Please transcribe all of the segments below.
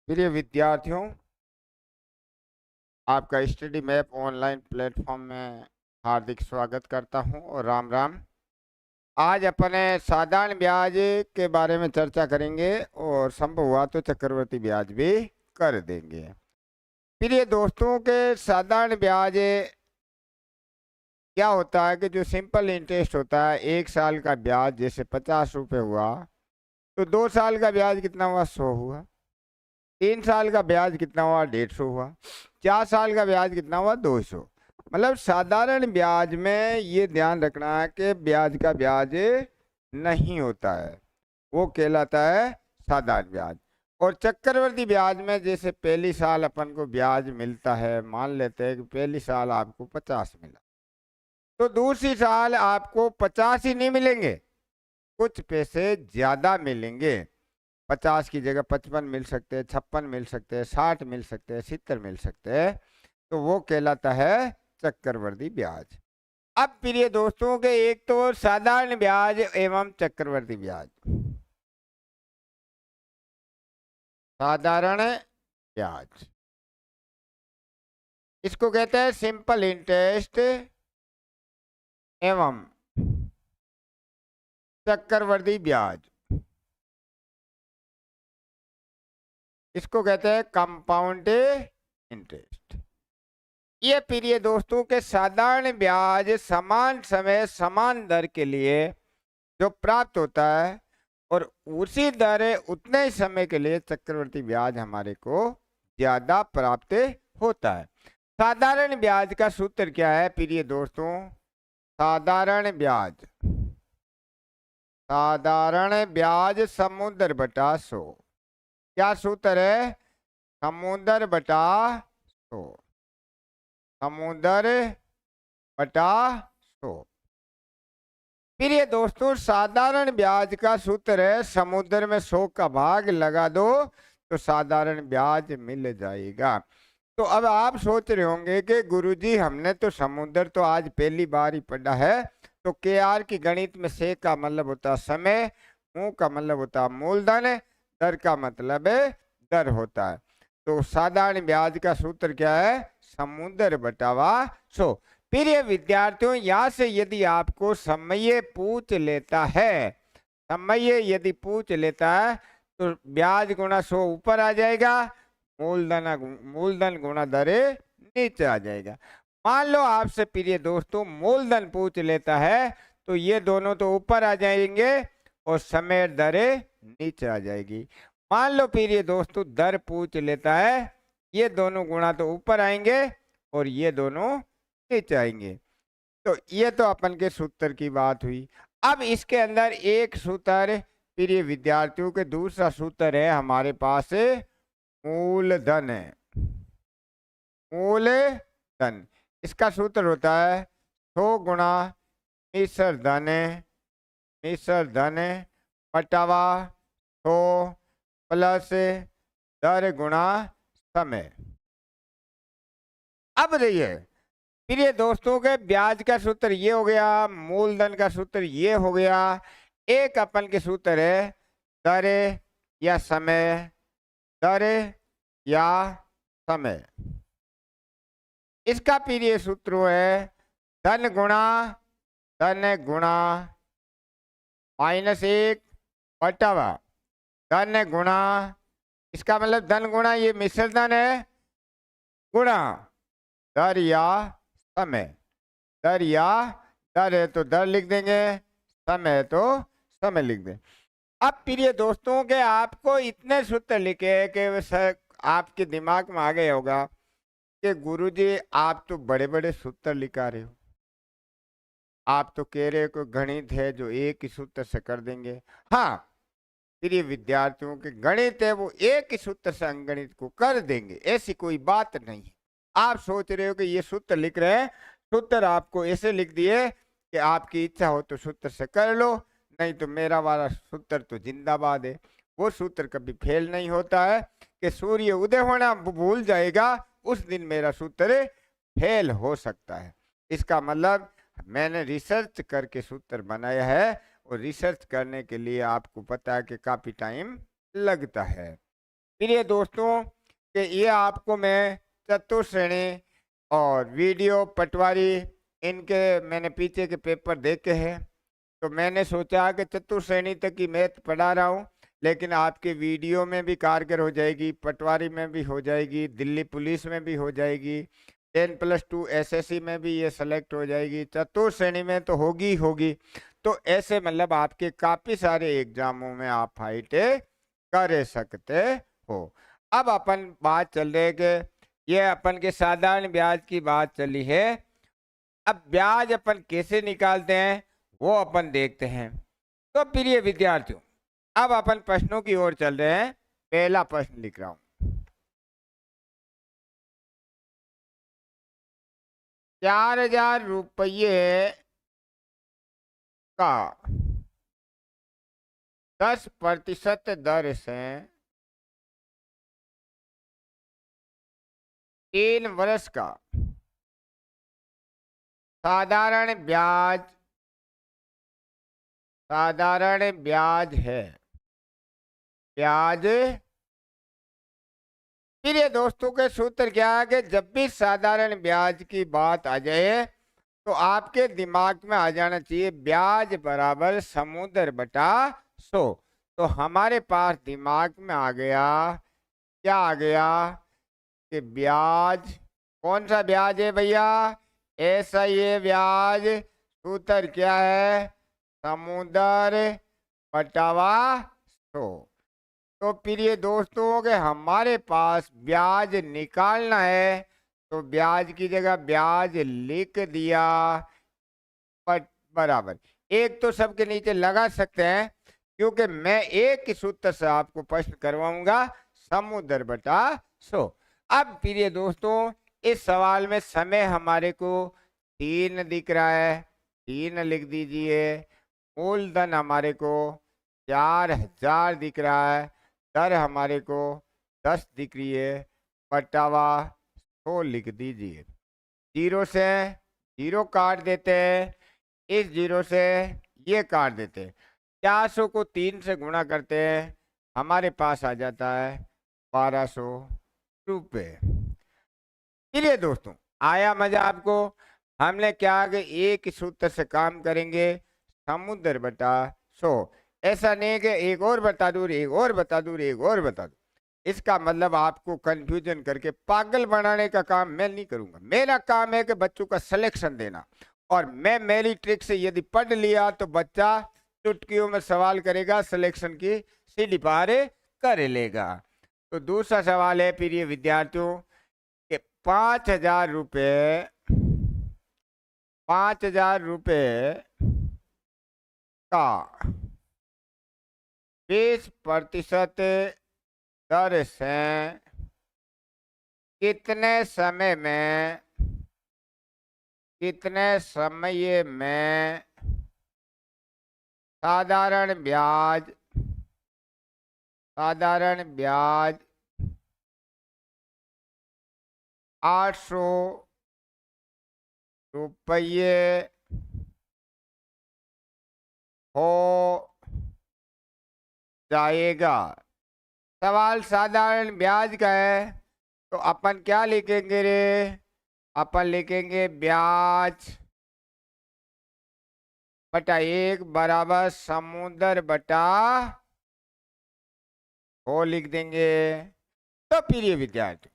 प्रिय विद्यार्थियों, आपका स्टडी मैप ऑनलाइन प्लेटफॉर्म में हार्दिक स्वागत करता हूं और राम राम। आज अपने साधारण ब्याज के बारे में चर्चा करेंगे और संभव हुआ तो चक्रवर्ती ब्याज भी कर देंगे। प्रिय दोस्तों के साधारण ब्याज क्या होता है कि जो सिंपल इंटरेस्ट होता है, 1 साल का ब्याज जैसे 50 रुपये हुआ तो 2 साल का ब्याज कितना हुआ, 100 हुआ। 3 साल का ब्याज कितना हुआ, 150 हुआ। 4 साल का ब्याज कितना हुआ, 200। मतलब साधारण ब्याज में ये ध्यान रखना है कि ब्याज का ब्याज नहीं होता है, वो कहलाता है साधारण ब्याज। और चक्रवर्ती ब्याज में जैसे पहली साल अपन को ब्याज मिलता है, मान लेते हैं कि पहली साल आपको 50 मिला तो दूसरी साल आपको 50 ही नहीं मिलेंगे, कुछ पैसे ज्यादा मिलेंगे। 50 की जगह 55 मिल सकते हैं, 56 मिल सकते हैं, 60 मिल सकते हैं, 70 मिल सकते हैं। तो वो कहलाता है चक्रवर्ती ब्याज। अब प्रिय दोस्तों के एक तो साधारण ब्याज एवं चक्रवर्ती ब्याज। साधारण ब्याज इसको कहते हैं सिंपल इंटरेस्ट एवं चक्रवर्ती ब्याज, इसको कहते हैं कंपाउंड इंटरेस्ट। ये प्रिय दोस्तों के साधारण ब्याज समान समय समान दर के लिए जो प्राप्त होता है और उसी दर उतने ही समय के लिए चक्रवर्ती ब्याज हमारे को ज्यादा प्राप्त होता है। साधारण ब्याज का सूत्र क्या है प्रिय दोस्तों? साधारण ब्याज, साधारण ब्याज समुद्र बटा 100। क्या सूत्र है? समुद्र बटा 100, समुद्र बटा 100। प्रिय दोस्तों, साधारण ब्याज का सूत्र है समुद्र में 100 का भाग लगा दो तो साधारण ब्याज मिल जाएगा। तो अब आप सोच रहे होंगे कि गुरुजी हमने तो समुद्र तो आज पहली बार ही पढ़ा है, तो केआर की गणित में से का मतलब होता समय, मू का मतलब होता मूलधन, दर का मतलब दर होता है। तो साधारण ब्याज का सूत्र क्या है? समुद्र बटावा 100। प्रिय विद्यार्थियों, यहाँ से यदि आपको समय पूछ लेता है, समय यदि पूछ लेता है तो ब्याज गुणा 100 ऊपर आ जाएगा, मूलधन गुणा दर नीचे आ जाएगा। मान लो आपसे प्रिय दोस्तों मूलधन पूछ लेता है तो ये दोनों तो ऊपर आ जाएंगे और समय दर नीचे आ जाएगी। मान लो प्रिय दोस्तों दर पूछ लेता है, ये दोनों गुणा तो ऊपर आएंगे और ये दोनों नीचे आएंगे। तो ये तो अपन के सूत्र की बात हुई। अब इसके अंदर एक सूत्र प्रिय विद्यार्थियों के, दूसरा सूत्र है हमारे पास मूलधन है। मूलधन, इसका सूत्र होता है 100 गुणा मिश्र धन, मिश्र धन बटावा 100 प्लस दर गुणा समय। अब देखिए प्रिय दोस्तों के ब्याज का सूत्र ये हो गया, मूलधन का सूत्र ये हो गया, एक अपन के सूत्र है दर या समय, दर या समय। इसका प्रिय सूत्र है धन गुणा -1 बटावा धन गुणा, इसका मतलब धन गुणा ये मिश्र धन है गुणा दर या समय। दर या दर है तो दर लिख देंगे, समय है तो समय लिख दें। अब प्रिय दोस्तों के आपको इतने सूत्र लिखे कि आपके दिमाग में आ गया होगा कि गुरुजी आप तो बड़े बड़े सूत्र लिखा रहे हो, आप तो कह रहे हो कि गणित है जो एक ही सूत्र से कर देंगे। हाँ प्रिय विद्यार्थियों के गणित है वो एक ही सूत्र से अंगणित को कर देंगे, ऐसी कोई बात नहीं है। आप सोच रहे हो कि ये सूत्र लिख रहे हैं, सूत्र आपको ऐसे लिख दिए कि आपकी इच्छा हो तो सूत्र से कर लो, नहीं तो मेरा वाला सूत्र तो जिंदाबाद है। वो सूत्र कभी फेल नहीं होता है कि सूर्य उदय होना भूल जाएगा उस दिन मेरा सूत्र फेल हो सकता है। इसका मतलब मैंने रिसर्च करके सूत्र बनाया है और रिसर्च करने के लिए आपको पता है कि काफी टाइम लगता है। प्रिय दोस्तों कि ये आपको मैं चतुश्रेणी और वीडियो पटवारी इनके मैंने पीछे के पेपर देखे हैं, तो मैंने सोचा कि चतुश्रेणी तक की मैथ पढ़ा रहा हूँ, लेकिन आपके वीडियो में भी कारगर हो जाएगी, पटवारी में भी हो जाएगी, दिल्ली पुलिस में भी हो जाएगी, 10+2 एसएससी में भी ये सेलेक्ट हो जाएगी, चतुश्रेणी में तो होगी ही होगी। तो ऐसे मतलब आपके काफी सारे एग्जामों में आप फाइट कर सकते हो। अब अपन बात चल रही है कि ये अपन के साधारण ब्याज की बात चली है। अब ब्याज अपन कैसे निकालते हैं वो अपन देखते हैं। तो प्रिय विद्यार्थियों, अब अपन प्रश्नों की ओर चल रहे हैं। पहला प्रश्न लिख रहा हूं। 4,000 रुपये का 10% दर से 3 वर्ष का साधारण ब्याज है। ब्याज प्रिय दोस्तों के सूत्र क्या है कि जब भी साधारण ब्याज की बात आ जाए तो आपके दिमाग में आ जाना चाहिए ब्याज बराबर समुद्र बटा 100। तो हमारे पास दिमाग में आ गया, क्या आ गया कि ब्याज, कौन सा ब्याज है भैया? ऐसा ये ब्याज, सूत्र क्या है? समुद्र बटावा 100। तो प्रिय दोस्तों के हमारे पास ब्याज निकालना है, तो ब्याज की जगह ब्याज लिख दिया बराबर। एक तो सबके नीचे लगा सकते हैं, क्योंकि मैं एक ही सूत्र से आपको प्रश्न करवाऊंगा, समुद्र बटा 100। अब प्रिय दोस्तों इस सवाल में समय हमारे को 3 दिख रहा है, 3 लिख दीजिए। मूलधन हमारे को 4,000 दिख रहा है, दर हमारे को 10 दिख रही है, बटावा 100 लिख दीजिए। जीरो से जीरो काट देते हैं, इस जीरो से ये काट देते हैं, 400 को 3 से गुणा करते हैं, हमारे पास आ जाता है 1200 रुपये। चलिए दोस्तों, आया मजा आपको? हमने क्या कि एक सूत्र से काम करेंगे, समुद्र बटा 100। ऐसा नहीं कि एक और बता दूं, एक और बता दूं, एक और बता दूं। इसका मतलब आपको कंफ्यूजन करके पागल बनाने का काम मैं नहीं करूंगा। मेरा काम है कि बच्चों का सिलेक्शन देना, और मैं मेरी ट्रिक से यदि पढ़ लिया तो बच्चा चुटकियों में सवाल करेगा, सिलेक्शन की सीढ़ी पार कर लेगा। तो दूसरा सवाल है प्रिय विद्यार्थियों कि 5,000 रुपये 5,000 रुपये का 20% दर से कितने समय में साधारण ब्याज 800 रुपये हो जाएगा। सवाल साधारण ब्याज का है, तो अपन क्या लिखेंगे रे? अपन लिखेंगे ब्याज बटा 1 बराबर समुद्र बटा वो लिख देंगे। तो प्रिय विद्यार्थी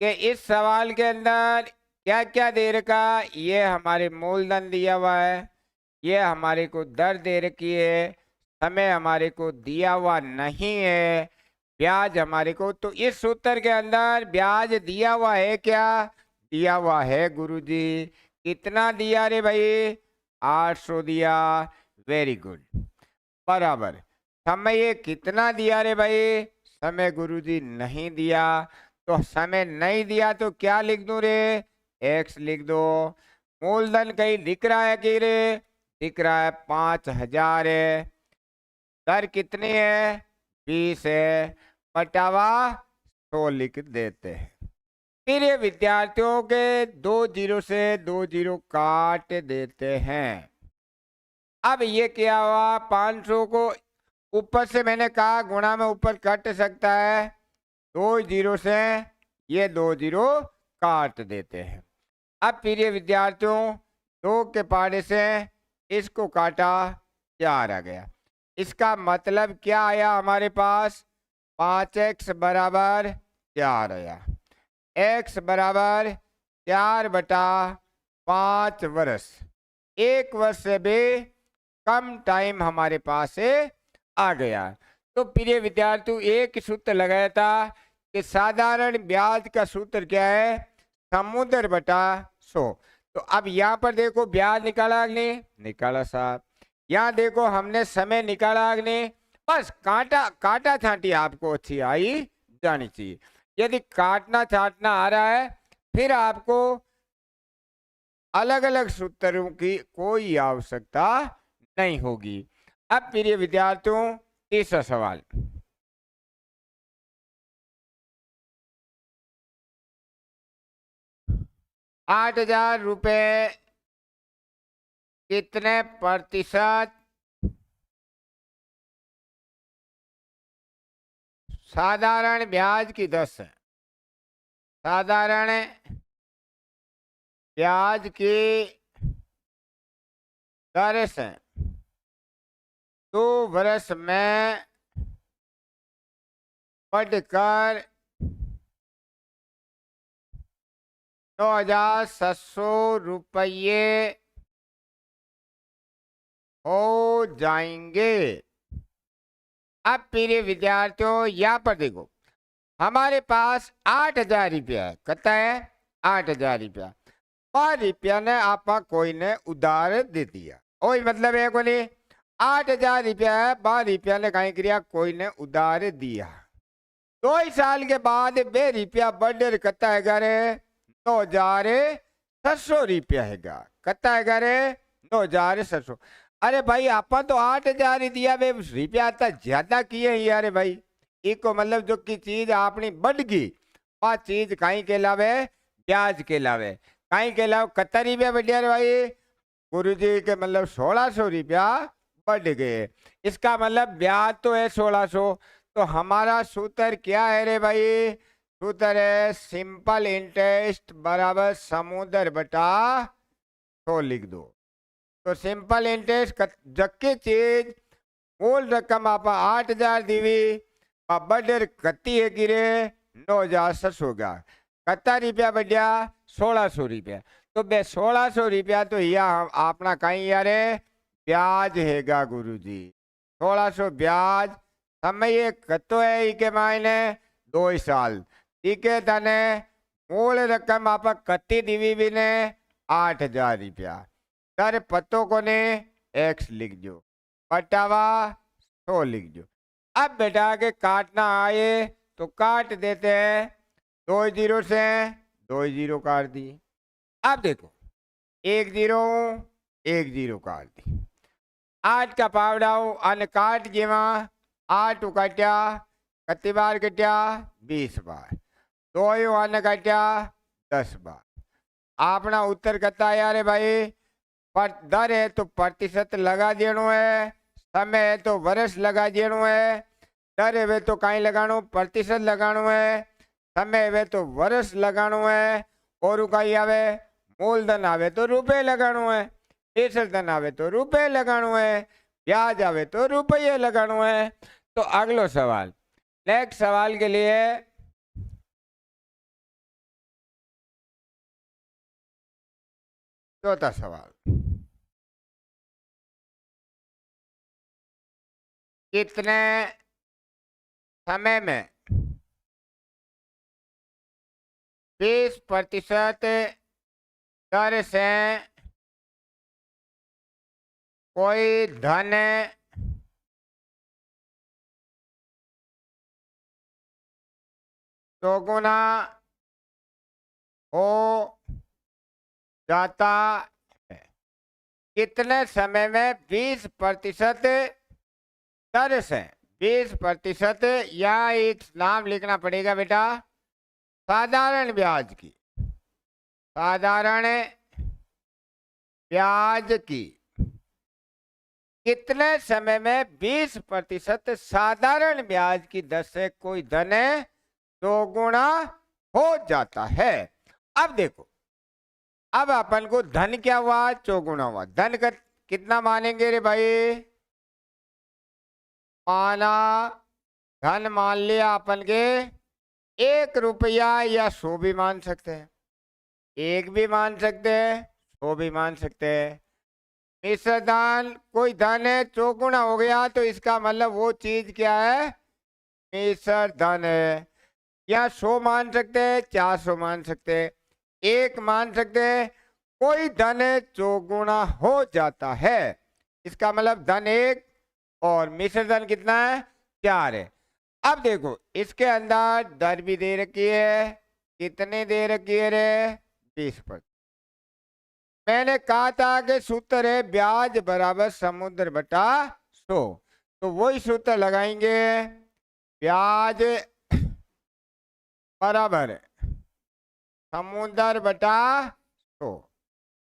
कि इस सवाल के अंदर क्या क्या दे रखा? ये हमारे मूलधन दिया हुआ है, ये हमारे को दर दे रखी है, समय हमारे को दिया हुआ नहीं है, ब्याज हमारे को, तो इस सूत्र के अंदर ब्याज दिया हुआ है। क्या दिया हुआ है गुरुजी? कितना दिया रे भाई? 800 दिया। Very good. बराबर समय कितना दिया रे भाई? समय गुरुजी नहीं दिया। तो समय नहीं दिया तो क्या लिख दूं रे? एक्स लिख दो। मूलधन कहीं दिख रहा है कि रे? दिख रहा है 5,000 है। दर कितनी है? 20 है, बटावा 100 लिख देते हैं। फिर ये विद्यार्थियों के 2 जीरो से 2 जीरो काट देते हैं। अब ये क्या हुआ? 500 को ऊपर से मैंने कहा गुणा में ऊपर कट सकता है, 2 जीरो से ये 2 जीरो काट देते हैं। अब प्रिय विद्यार्थियों, 2 के पाड़े से इसको काटा, 4 आ गया। इसका मतलब क्या आया हमारे पास? 5x बराबर 4 आया। x बराबर 4/5 वर्ष। 1 वर्ष से भी कम टाइम हमारे पास से आ गया। तो प्रिय विद्यार्थियों, एक सूत्र लगाया था कि साधारण ब्याज का सूत्र क्या है? समुद्र बटा 100। तो अब यहाँ पर देखो ब्याज निकाला अग्नि, निकाला साहब। यहाँ देखो हमने समय निकाला अग्नि। बस काटा छांटी आपको अच्छी आई जानी चाहिए। यदि काटना छाटना आ रहा है फिर आपको अलग अलग सूत्रों की कोई आवश्यकता नहीं होगी। अब प्रिय विद्यार्थियों, तीसरा सवाल। ₹8,000 कितने प्रतिशत साधारण ब्याज की दर है? साधारण ब्याज की दर से 2 वर्ष में बढ़कर ₹9,700 हो जाएंगे। अब प्रिय विद्यार्थियों, यहाँ पर देखो हमारे पास ₹8,000 है। कितना है? ₹8,000। ₹12 ने आपा कोई ने उधार दे दिया। वही मतलब है को नहीं, ₹8,000 है, ₹12 ने कहीं क्रिया कोई ने उधार दिया। 2 साल के बाद बे रुपया बढ़ कत्ता है रे ₹9,700 है। कत्ता है रे 9,700। अरे भाई आपा तो 8,000 ही दिया, बे रुपया आता ज्यादा किए ही यार भाई। इको मतलब जो की चीज आपनी बढ़ गई वह चीज कहीं के लावे? ब्याज के लावे। कहीं के लावे कत्ता रुपया बढ़िया रे भाई? गुरुजी के मतलब ₹1,600 बढ़ गए। इसका मतलब ब्याज तो है 1,600। तो हमारा सूत्र क्या है रे भाई? सूत्र है सिंपल इंटरेस्ट बराबर समुद्र बटा 100 लिख दो। तो सिंपल इंटरेस्ट जक्की चीज मूल रकम आप 8,000 दीवी बढ़ कत्ती है गिरे 9,700 का। कत्ता रुपया बढ़िया? ₹1,600। तो बे ₹1,600 तो यह अपना कहीं यार ब्याज हैगा गुरुजी। 1,600 ब्याज समय कतो है के मायने 2 साल। ठीक है तने मूल रकम आप कत्ती दीवी भी ने ₹8,000। सर पत्तों को ने x लिख दो, बटावा 100 लिख दो। अब बेटा के काटना आए तो काट देते हैं। 2 जीरो से 2 जीरो काट दी। अब देखो 1 जीरो 1 जीरो काट दी। 8 का पावड़ाओ अन काट जेवा 8 काट्या कत्ती बार कट्या 20 बार। 2 अन काट्या 10 बार। अपना उत्तर कत्ता यार भाई? पर दर है तो प्रतिशत लगा देनो है, समय है तो वर्ष लगा देनो है। दर है तो कहीं लगानो प्रतिशत लगानो है, समय है तो वर्ष लगानो है। और कहीं आवे मूलधन आवे तो रुपए लगानो है, फीसद धन आवे तो रुपए लगानो है, ब्याज आवे तो रुपये लगानो है। तो अगलो सवाल, नेक्स्ट सवाल के लिए चौथा सवाल। कितने समय में 20% दर से कोई धन दोगुना हो जाता है? कितने समय में 20% दर से 20%, या एक नाम लिखना पड़ेगा बेटा, साधारण ब्याज की, साधारण ब्याज की कितने समय में 20% साधारण ब्याज की दर से कोई धन चौगुना हो जाता है। अब देखो, अब अपन को धन क्या हुआ, चौगुना हुआ। धन का कितना मानेंगे रे भाई, माना धन मान लिया अपन के 1 रुपया या 100 भी मान सकते हैं, 1 भी मान सकते हैं, 100 भी मान सकते हैं। मिश्र धन, कोई धन है चौगुना हो गया तो इसका मतलब वो चीज क्या है, मिश्र धन है। या 100 मान सकते हैं, 400 मान सकते हैं, 1 मान सकते हैं। कोई धन है चौगुना हो जाता है, इसका मतलब धन 1 और मिश्र धन कितना है, 4 है। अब देखो इसके अंदर दर भी दे रखी है, कितने दे रखी है रे, 20%। मैंने कहा था कि सूत्र है ब्याज बराबर समुद्र बटा 100, तो वही सूत्र लगाएंगे, ब्याज बराबर समुद्र बटा 100।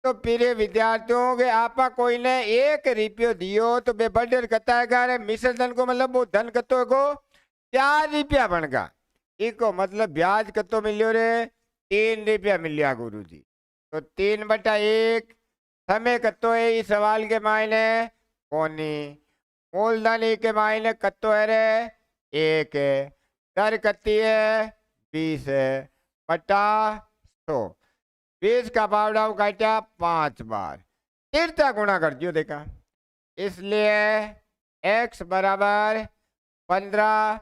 तो प्रिय विद्यार्थियों के आपा कोई ने 1 रुपयो दियो तो बे बडर कता है मिश्र धन को मतलब वो धन कतो को 4 रुपया बनगा, इको मतलब ब्याज कतो मिलियो रे, 3 रुपया मिलिया गुरुजी। तो 3/1 समय कतो है इस सवाल के मायने कोनी, मूलधन के मायने कतो है रे 1 है, दर कती है 20 है बटा 100। 20 का पावड़ा काटा 5 बार, तिरता गुणा कर दियो देखा, इसलिए x बराबर 15,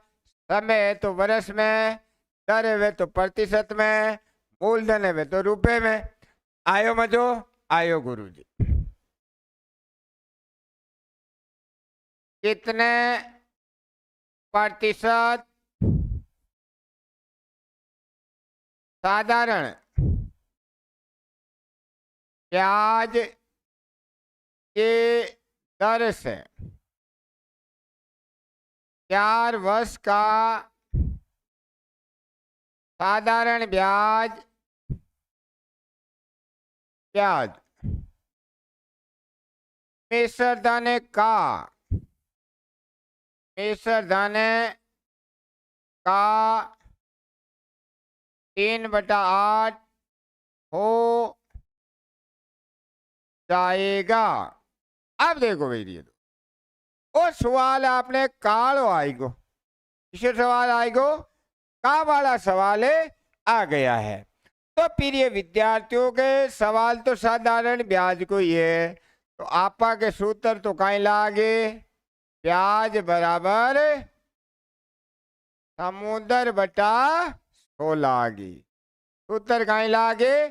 समय तो वर्ष में, दर है तो प्रतिशत में, मूलधन है तो रुपए में। आयो मजो, आयो गुरुजी। कितने प्रतिशत साधारण ब्याज के दर से 4 वर्ष का साधारण ब्याज मिश्र धन का 3/8 हो जाएगा। अब देखो भैया, वो सवाल आपने कालो आएगो, किसे सवाल आएगो, का वाला सवाल है आ गया है। तो प्रिय विद्यार्थियों के सवाल तो साधारण ब्याज को ही है, तो आपा के सूत्र तो कहीं लागे, ब्याज बराबर समुद्र बटा 100 लागी, सूत्र कहीं लागे,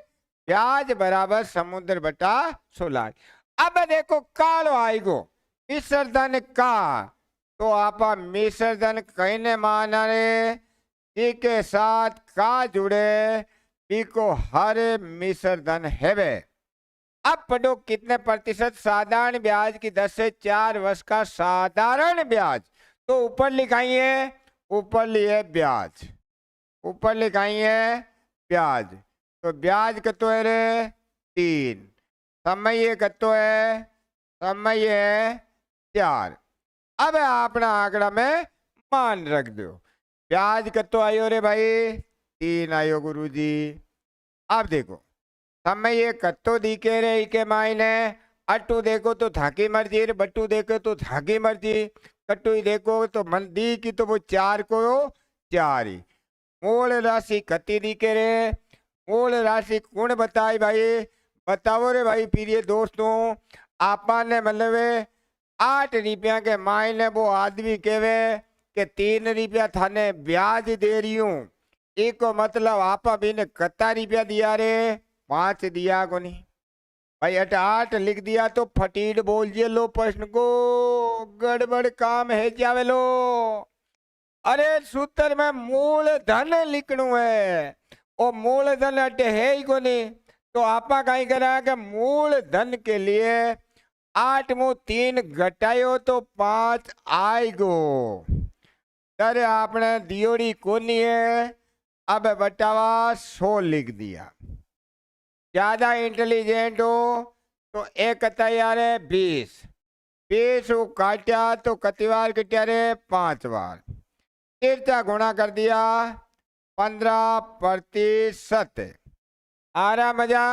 ब्याज बराबर समुद्र बटा 100 लाग। अब देखो कालो आएगो मिश्र धन का, तो आपा मिश्र धन कहने माना रे जी के साथ का जुड़े को हर मिश्र धन है। अब पढ़ो कितने प्रतिशत साधारण ब्याज की दर से 4 वर्ष का साधारण ब्याज, तो ऊपर लिखाइए, ऊपर लिए ब्याज, ऊपर लिखाइए ब्याज, तो ब्याज कतो है रे 3, समय कतो है, समय है 4। अब अपना आंकड़ा में मान रख दो, ब्याज कतो आयो रे भाई 3 आयो गुरुजी। अब देखो समय ये कत्तो दिखे रे के मायने, अट्टू देखो तो थाकी मर्जी रे, बट्टू देखो तो थाकी मर्जी, कट्टू ही देखो तो मन दी की तो वो 4 को 4 ही। मूल राशि कति दिखे रे, मूल राशि कौन बताई भाई, बताओ रे भाई प्रिय दोस्तों। आपा ने मतलब 8 रुपया के मायने वो आदमी कहवे के 3 रुपया थाने ब्याज दे रही हूँ, एक मतलब आपा भी ने कत्ता रुपया दिया रे, 5 दिया को नहीं भाई, 8 लिख दिया तो फटीड बोल जे लो प्रश्न को गड़बड़ काम है जावे लो। अरे सूत्र में मूल धन लिखणु है, ओ मूल धन अटे है ही को नहीं, तो आपा कहीं करा कि मूल धन के लिए 8 में 3 घटायो तो 5 आएगो, अरे आपने दियोड़ी कोनी है। अब बटावा 100 लिख दिया, ज्यादा इंटेलिजेंट हो तो एक तैयार है 20, 20 काटा तो कति बार कटिया रे 5 बार, तिरता गुणा कर दिया 15%। आ रहा मजा?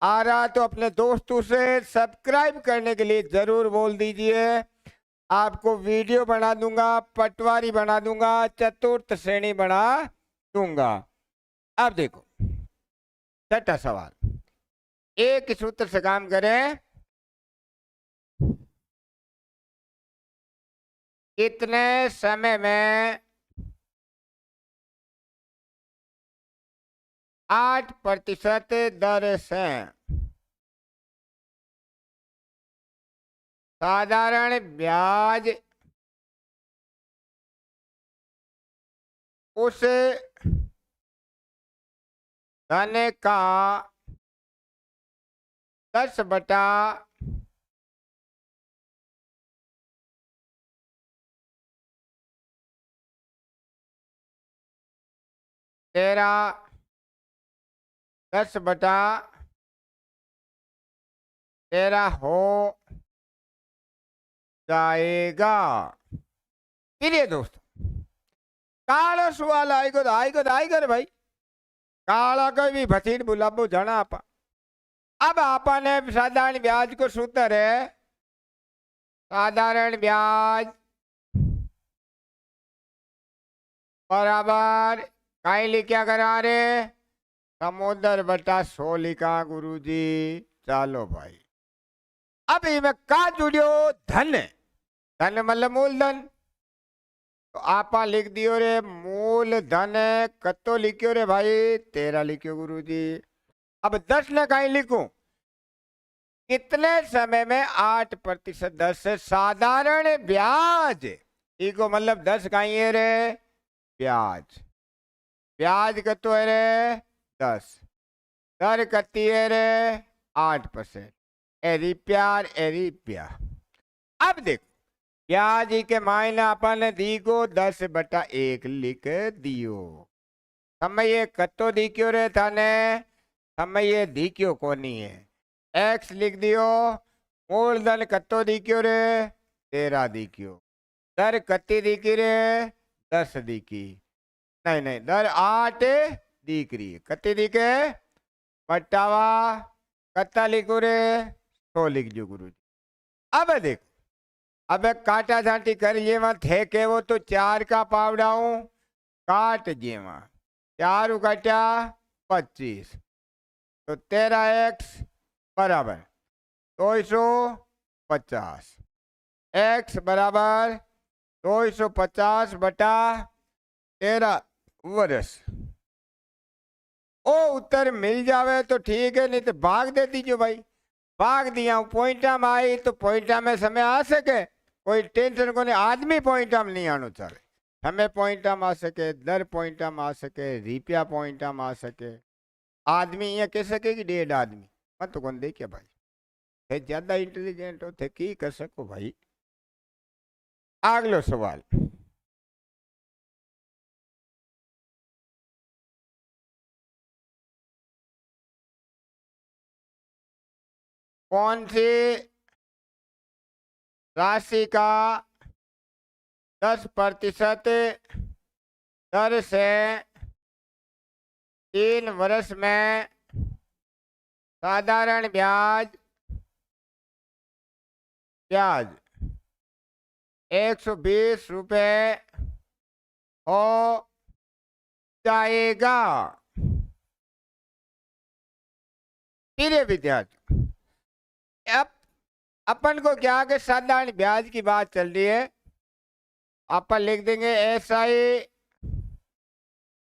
आ रहा तो अपने दोस्तों से सब्सक्राइब करने के लिए जरूर बोल दीजिए। आपको वीडियो बना दूंगा, पटवारी बना दूंगा, चतुर्थ श्रेणी बना दूंगा। अब देखो छठा सवाल, एक सूत्र से काम करें। कितने समय में 8% दर से साधारण ब्याज उस धन का 10 बटा 13 हो जाएगा। प्रिय दोस्तों, कालो सवाल आएगा तो आएगा रे भाई। काला कोई भी भसीन बुलाबो जाना आपा। अब आपा ने साधारण ब्याज को सूत्र है, साधारण ब्याज बराबर कहीं लिखा करा रे, समुद्र बटा 100 लिखा गुरुजी। चलो भाई, अब इनमें का जुड़ियो धन। धन मतलब मूलधन। तो आपा लिख दियो रे मूलधन। कतो लिखियो रे भाई? 13 लिखियो गुरुजी। अब 10 ने कहीं लिखूं? कितने समय में 8% दर से साधारण ब्याज, इको मतलब 10 कहीं है रे ब्याज। ब्याज कतो है रे 10। दर कती है रे 8%। एरी प्यार एरी प्यार। अब देखो ब्याज के मायने अपन दी को 10/1 लिख दियो। समय कतो दी क्यों रे थाने? समय दी क्यों कोनी है? एक्स लिख दियो। मूलधन कतो दी क्यों रे? 13 दी क्यों। दर कती दी की रे? 10 दी की। नहीं दर 8 दिख रही है। कती दी के? बटावा कत्ता लिखो रे? 100 लिख जो गुरु जी। अब देखो, अब काटा झांटी कर जेवा थे के वो तो 4 का पावड़ाऊ काट जेवा। 4 काटा 25 तो 13x बराबर 250। x बराबर 250 बटा 13 वर्ष। ओ उत्तर मिल जावे तो ठीक है, नहीं तो भाग दे दीजिए भाई। भाग दिया पॉइंटा में आई तो पॉइंटा में समय आ सके, कोई टेंशन को नहीं। आदमी पॉइंटा में नहीं आना चाहे। समय पॉइंटा में आ सके, दर पॉइंटा में आ सके, रुपया पॉइंटा में आ सके। आदमी ये कह सके कि 1.5 आदमी मत तो कौन देखिए भाई, थे ज्यादा इंटेलिजेंट हो थे की कर सको भाई। अगलो सवाल, कौन सी राशि का 10% दर से 3 वर्ष में साधारण ब्याज 120 रुपये हो जाएगा। प्रिय विद्यार्थी, अब अपन को क्या कि साधारण ब्याज की बात चल रही है। अपन लिख देंगे SI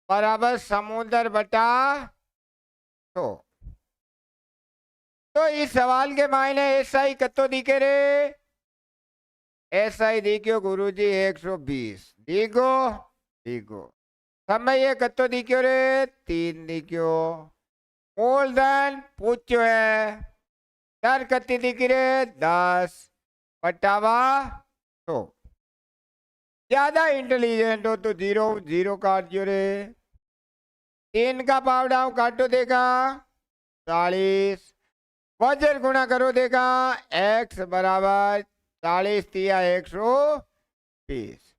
बराबर समुद्र बटा 100। तो इस सवाल के मायने SI कतो दिखे रे? SI दिखो गुरुजी 120 दिखो। समय कतो दिखो रे? 3 दिखो। मूलधन पूछो है, दर कती दिखी रे? 10 बटावा 100। ज्यादा इंटेलिजेंट हो तो 0 0 काट दियो रे। 3 का पावड़ा काटो देखा 40। वजन गुणा करो देखा x बराबर 40 तिया 120।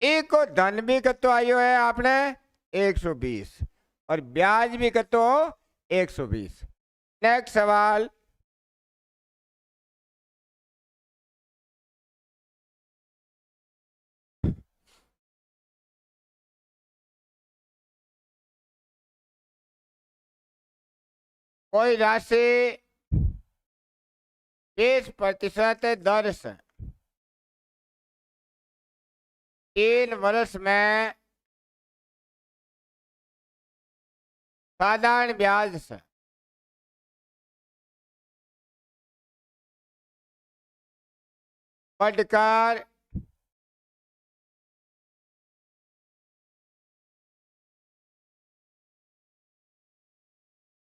एक को धन भी कतो आयो है आपने 120 और ब्याज भी कतो 120। नेक्स्ट सवाल, कोई राशि 20% दर से 3 वर्ष में साधारण ब्याज से बढ़कर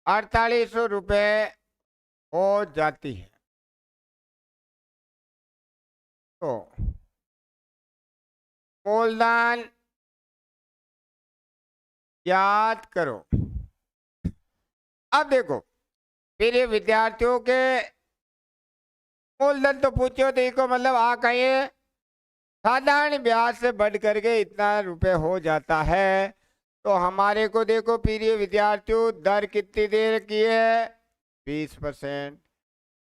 4800 रुपये हो जाती है, तो मूलधन याद करो। अब देखो, फिर ये विद्यार्थियों के मूलधन तो पूछो तो इसको मतलब आ कहिए साधारण ब्याज से बढ़ करके इतना रुपए हो जाता है। तो हमारे को देखो प्रिय विद्यार्थियों, दर कितनी देर की है 20%,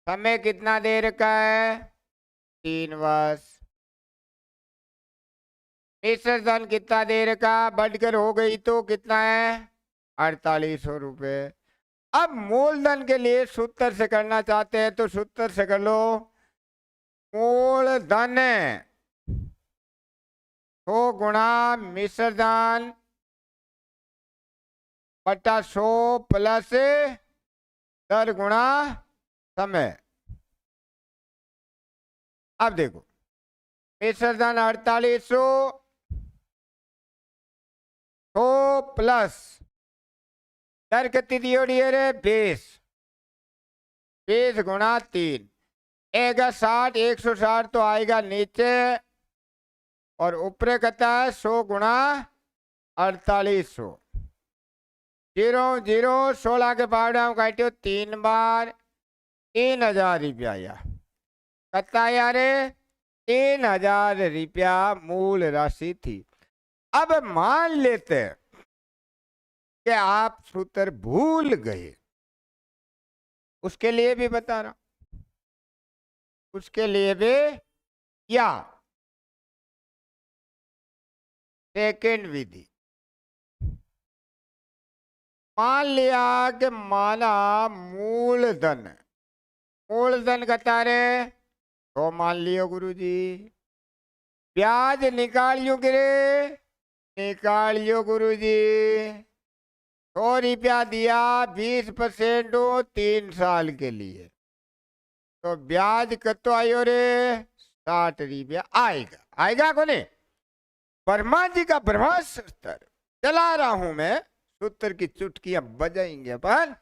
समय कितना देर का है 3 वर्ष, मिश्र धन कितना देर का बढ़कर हो गई तो कितना है 4800 रुपये। अब मूलधन के लिए सूत्र से करना चाहते हैं तो सूत्र से कर लो। मूलधन 100 गुणा मिश्र धन बटा 100 प्लस दर गुणा समय। अब देखो मिश्र धन 4800 प्लस दर कितनी दी होड़ी है रे 20 गुणा 3 आएगा 60, 160 तो आएगा नीचे और ऊपर कहता है 100 गुणा 4800। 0 0 16 के पावड़ा काटो 3 बार 3000 रुपया आया। कहता यार 3000 रुपया मूल राशि थी। अब मान लेते कि आप सूत्र भूल गए, उसके लिए भी बता रहा, उसके लिए भी या सेकेंड विधि। मान लिया कि माना मूलधन कहता रे तो मान लियो गुरुजी, ब्याज निकालियो गिरे निकालियो गुरुजी, 100 रुपया दिया 20% 3 साल के लिए, तो ब्याज कतो आयो रे 60 रुपया आएगा। आएगा को नहीं? वर्मा जी का ब्रह्मास्त्र चला रहा हूं मैं, सूत्र की चुटकियां बजाएंगे अपन।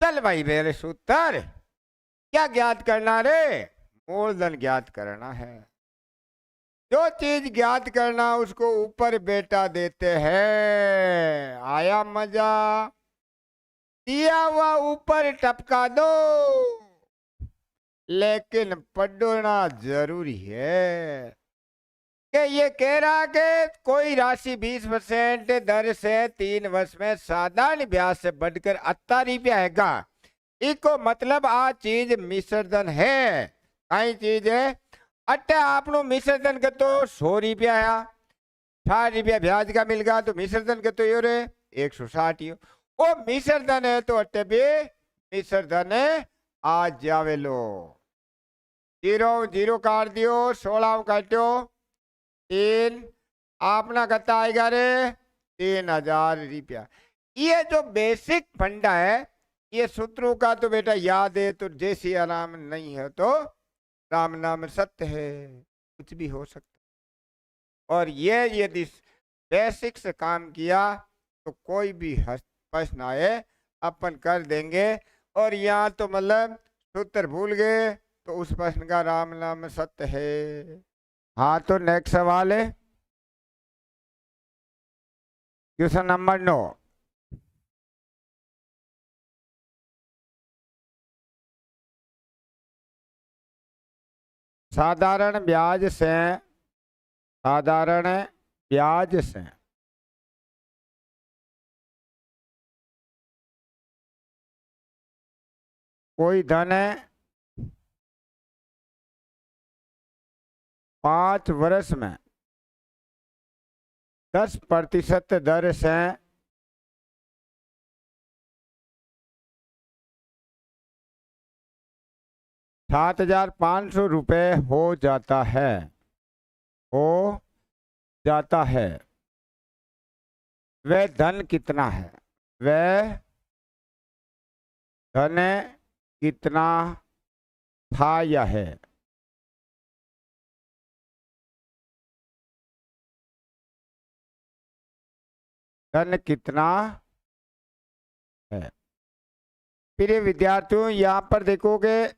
चल भाई मेरे सूत्र क्या ज्ञात करना रे? मूलधन ज्ञात करना है। जो चीज ज्ञात करना उसको ऊपर बेटा देते हैं। आया मजा? दिया हुआ ऊपर टपका दो, लेकिन पढ़ना जरूरी है। कि ये कह रहा कि कोई राशि 20% दर से 3 वर्ष में साधारण ब्याज से बढ़कर 80 रुपया हैगा। इको मतलब आ चीज मिश्रधन है। कई चीज है अट्टे आपनो मिश्रधन के तो 100 रुपया है, 60 रुपया ब्याज का मिल गया, तो मिश्रधन के तो यो रे 160 यो। वो मिश्रधन है तो अट्टे भी मिश्रधन आ जावे लो। 0 0 काट दियो, 16 काटो 3, आपना कत्ता आएगा रे 3000 रुपया। ये जो बेसिक फंडा है, ये सूत्रों का तो बेटा याद है, तो जय सिया राम नहीं है तो राम नाम सत्य है, कुछ भी हो सकता। और ये यदि बेसिक से काम किया तो कोई भी प्रश्न आए अपन कर देंगे। और यहाँ तो मतलब सूत्र भूल गए तो उस प्रश्न का राम नाम सत्य है। हाँ, तो नेक्स्ट सवाल है क्वेश्चन नंबर 9। साधारण ब्याज से कोई धन है 5 वर्ष में 10% दर से 7,500 रुपये हो जाता है, हो जाता है। वह धन कितना है? वह धन कितना था या है? धन कितना है? प्रिय विद्यार्थियों, यहाँ पर देखोगे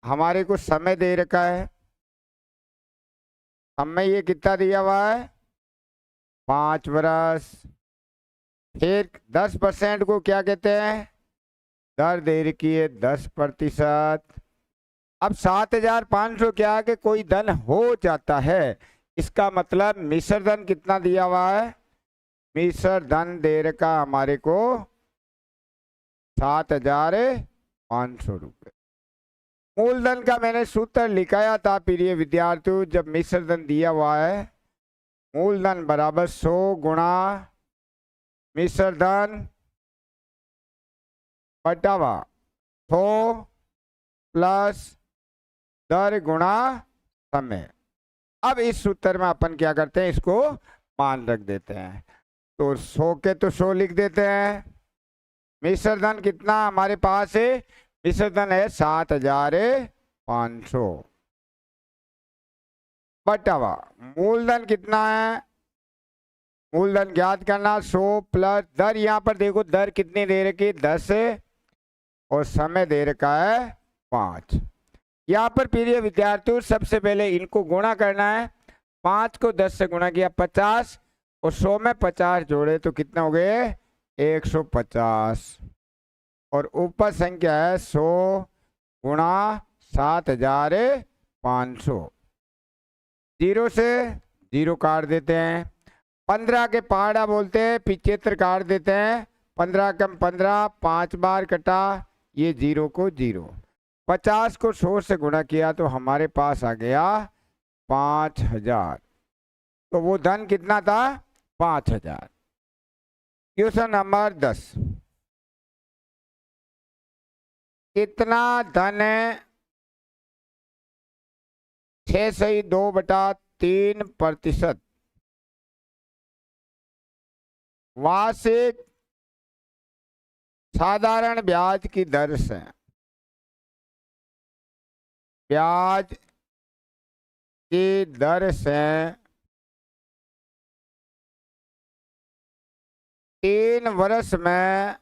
हमारे को समय दे रखा है। समय ये कितना दिया हुआ है? 5 वर्ष। फिर 10% को क्या कहते हैं? दर दे रखी है 10%। अब 7,500 क्या है कि कोई धन हो जाता है, इसका मतलब मिश्र धन कितना दिया हुआ है? मिश्र धन दे रखा हमारे को 7,500 रुपये। मूलधन का मैंने सूत्र लिखाया था प्रिय विद्यार्थियों, जब मिश्र धन दिया हुआ है मूलधन बराबर 100 गुणा मिश्र धन बटावा 100 प्लस दर गुणा समय। अब इस सूत्र में अपन क्या करते हैं, इसको मान रख देते हैं। तो 100 के तो 100 लिख देते हैं। मिश्र धन कितना हमारे पास है? मिश्र धन है 7,500 बटावा मूलधन कितना है? मूलधन ज्ञात करना 100 प्लस दर, यहाँ पर देखो दर कितनी दे रखी? 10 और समय दे रखा है 5। यहाँ पर प्रिय विद्यार्थियों सबसे पहले इनको गुणा करना है। 5 को 10 से गुणा किया 50 और 100 में 50 जोड़े तो कितना हो गए? 150। और ऊपर संख्या है 100 गुणा 7,500। 0 से 0 काट देते हैं। 15 के पहाड़ा बोलते हैं, 75 काट देते हैं। 15 कम 15 5 बार कटा, ये 0 को 0। 50 को 100 से गुणा किया तो हमारे पास आ गया 5,000। तो वो धन कितना था? 5,000। क्वेश्चन नंबर 10, कितना धन 6.2/3% वार्षिक साधारण ब्याज की दर से ब्याज की दर से 3 वर्ष में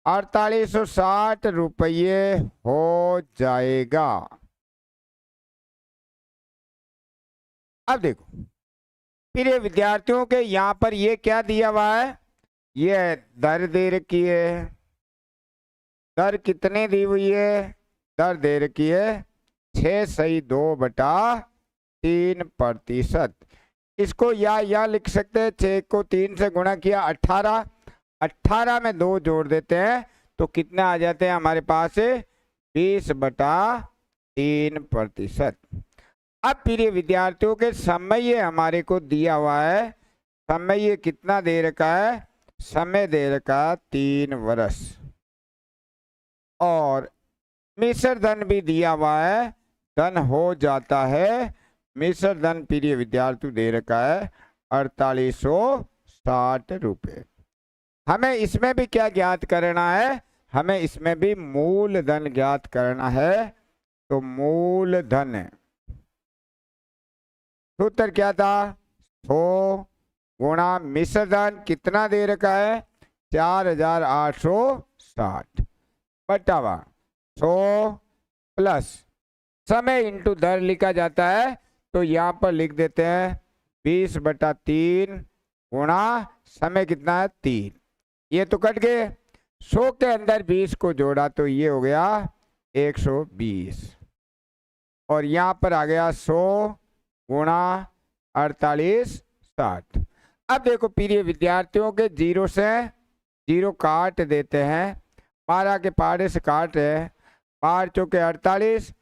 4,860 रुपये हो जाएगा। अब देखो प्रिय विद्यार्थियों के यहाँ पर ये क्या दिया हुआ है? ये दर दे रखी है। दर कितने दी हुई है? दर दे रखी है 6.2/3%। इसको या लिख सकते हैं। 6 को 3 से गुणा किया 18, 18 में 2 जोड़ देते हैं तो कितने आ जाते हैं हमारे पास? 20/3%। अब प्रिय विद्यार्थियों के समय ये हमारे को दिया हुआ है। समय ये कितना दे रखा है? समय दे रखा 3 वर्ष। और मिश्र धन भी दिया हुआ है, धन हो जाता है। मिश्र धन प्रिय विद्यार्थी दे रखा है 4,860 रुपये। हमें इसमें भी क्या ज्ञात करना है? हमें इसमें भी मूलधन ज्ञात करना है। तो मूलधन सूत्र क्या था? 100 गुणा मिश्र धन कितना दे रखा है? 4,860 बटावा 100 प्लस समय इंटू दर लिखा जाता है तो यहाँ पर लिख देते हैं 20/3 गुणा समय कितना है? 3। ये तो कट गए। 100 के अंदर 20 को जोड़ा तो ये हो गया 120 और यहाँ पर आ गया 100 गुणा 4,860। अब देखो प्रिय विद्यार्थियों के 0 से जीरो काट देते हैं, 12 के पहाड़े से काट रहे हैं, 12 चौके 48,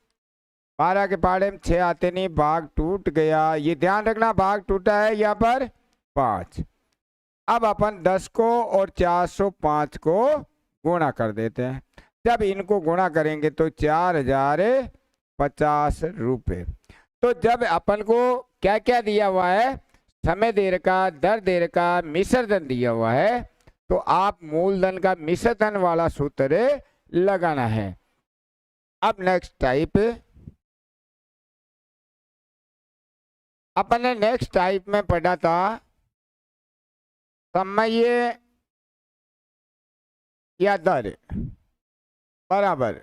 12 के पहाड़े में 6 आते नहीं, भाग टूट गया। ये ध्यान रखना भाग टूटा है यहाँ पर 5। अब अपन 10 को और 405 को गुणा कर देते हैं। जब इनको गुणा करेंगे तो 4050 रुपये। तो जब अपन को क्या क्या दिया हुआ है, समय देर का, दर देर का, मिश्र धन दिया हुआ है, तो आप मूलधन का मिश्र धन वाला सूत्र लगाना है। अब नेक्स्ट टाइप, अपन ने नेक्स्ट टाइप में पढ़ा था समय या दर बराबर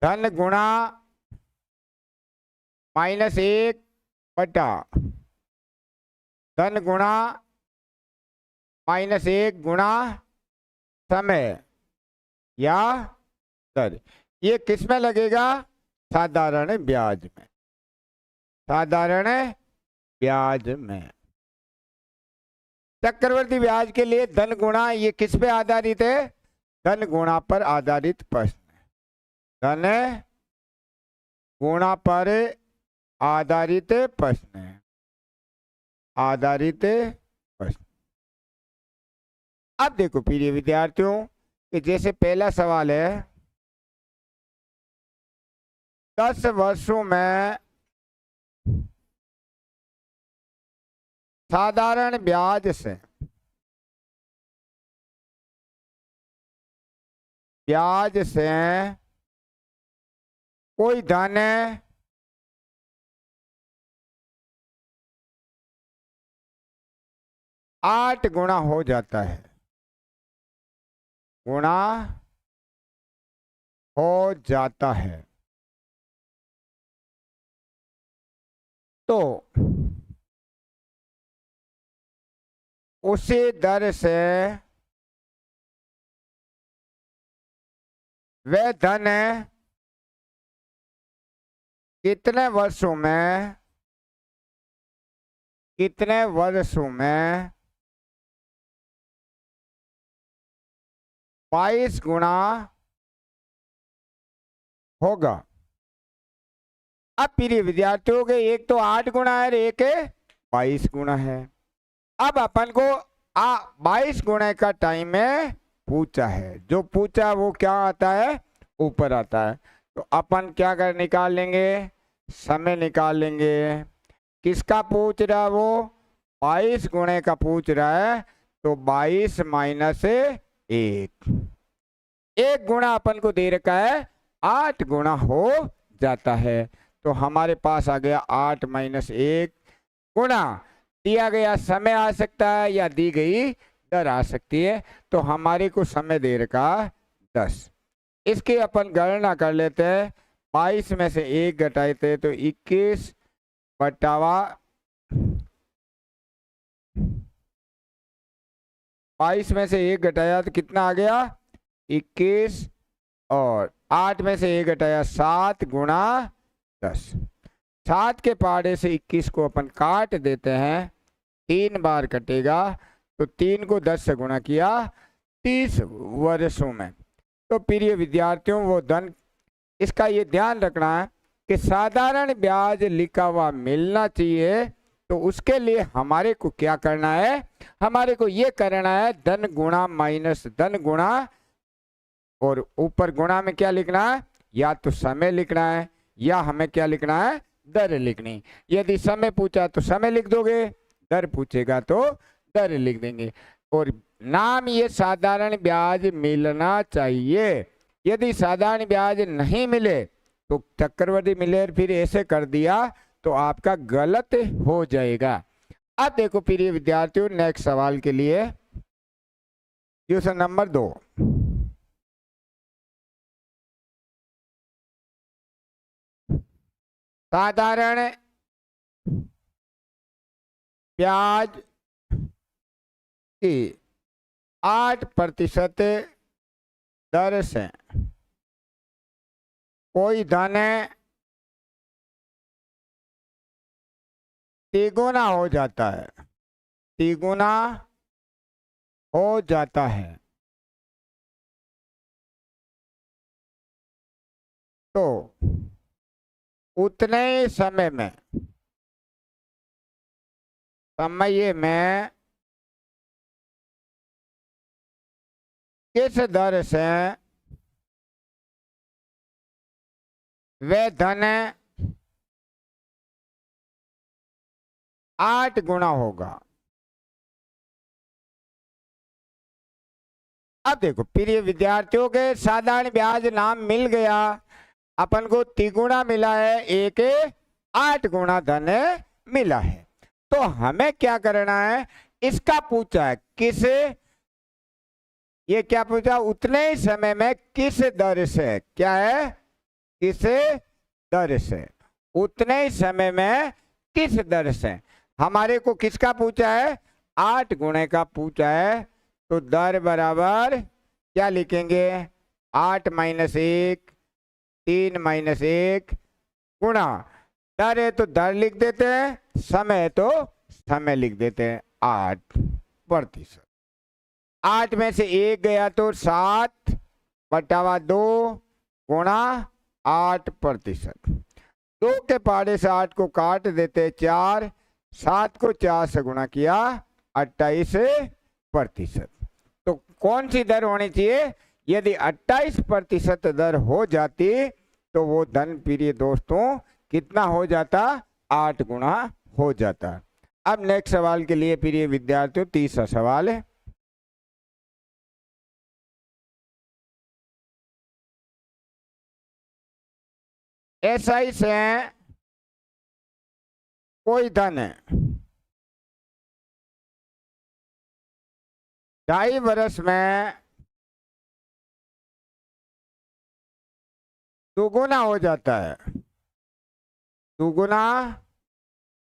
धन गुणा -1 बटा धन गुणा -1 गुणा समय या दर। ये किस में लगेगा? साधारण ब्याज में, साधारण ब्याज में। चक्रवर्ती ब्याज के लिए धन गुणा ये किस पे आधारित है? धन गुणा पर आधारित प्रश्न। धन गुणा पर आधारित प्रश्न है, आधारित प्रश्न। अब देखो प्रिय विद्यार्थियों कि जैसे पहला सवाल है, 10 वर्षों में साधारण ब्याज से कोई धन 8 गुणा हो जाता है, गुणा हो जाता है। तो उसी दर से वह धन कितने वर्षों में 22 गुणा होगा। अब प्रिय विद्यार्थियों के एक तो 8 गुणा है और एक 22 गुणा है। अब अपन को 22 गुणे का टाइम में पूछा है, जो पूछा वो क्या आता है? ऊपर आता है। तो अपन क्या कर निकाल लेंगे? समय निकाल लेंगे। किसका पूछ रहा है वो? 22 गुणे का पूछ रहा है, तो 22 माइनस 1 गुणा अपन को दे रखा है 8 गुणा हो जाता है। तो हमारे पास आ गया 8 माइनस 1 गुणा दिया गया समय आ सकता है या दी गई दर आ सकती है। तो हमारे को समय दे रखा 10। इसकी अपन गणना कर लेते हैं। 22 में से 1 घटाते तो 21 बटावा 22 में से 1 घटाया तो कितना आ गया? 21, और 8 में से 1 घटाया 7 गुणा 10। 7 के पहाड़े से 21 को अपन काट देते हैं, 3 बार कटेगा, तो 3 को 10 से गुणा किया 30 वर्षों में। तो प्रिय विद्यार्थियों वो धन, इसका ये ध्यान रखना है कि साधारण ब्याज लिखा हुआ मिलना चाहिए। तो उसके लिए हमारे को क्या करना है? हमारे को ये करना है धन गुणा माइनस धन गुणा, और ऊपर गुणा में क्या लिखना है? या तो समय लिखना है या हमें क्या लिखना है? दर लिखनी। यदि समय पूछा तो समय लिख दोगे, दर पूछेगा तो दर लिख देंगे। और नाम ये साधारण ब्याज मिलना चाहिए। यदि साधारण ब्याज नहीं मिले तो चक्रवर्ती मिले, फिर ऐसे कर दिया तो आपका गलत हो जाएगा। अब देखो प्रिय विद्यार्थियों नेक्स्ट सवाल के लिए क्वेश्चन नंबर 2। साधारण ब्याज की 8% दर से कोई धन तिगुना हो जाता है, तिगुना हो जाता है। तो उतने ही समय में किस दर से वे धन 8 गुना होगा। अब देखो प्रिय विद्यार्थियों के साधारण ब्याज नाम मिल गया, अपन को तिगुना मिला है, एक 8 गुना धन मिला है। तो हमें क्या करना है, इसका पूछा है किस, ये क्या पूछा, उतने ही समय में किस दर से, क्या है, किस दर से, उतने ही समय में किस दर से। हमारे को किसका पूछा है, 8 गुणे का पूछा है। तो दर बराबर क्या लिखेंगे, 8 माइनस 1, 3 माइनस 1 गुणा, दर है तो दर लिख देते हैं, समय है तो समय लिख देते हैं, 8%। 8 में से 1 गया तो 7 बटावा 2 गुणा 8%। 2 के पहाड़े से 8 को काट देते 4, 7 को 4 से गुणा किया 28%। तो कौन सी दर होनी चाहिए, यदि 28% दर हो जाती तो वो धन प्रिय दोस्तों कितना हो जाता, 8 गुना हो जाता। अब नेक्स्ट सवाल के लिए प्रिय विद्यार्थियों तीसरा सवाल है। एसआई से कोई धन 2.5 वर्ष में दुगुना हो जाता है, दुगुना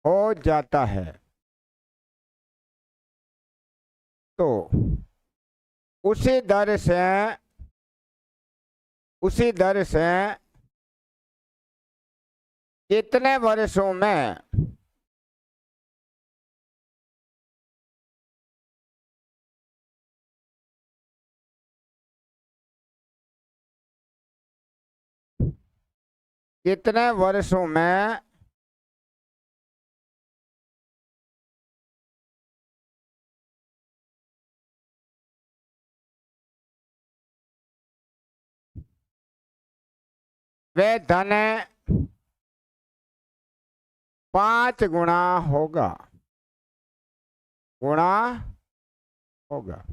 हो जाता है। तो उसी दर से कितने वर्षों में कितने वर्षों में वे धन 5 गुना होगा, गुणा होगा।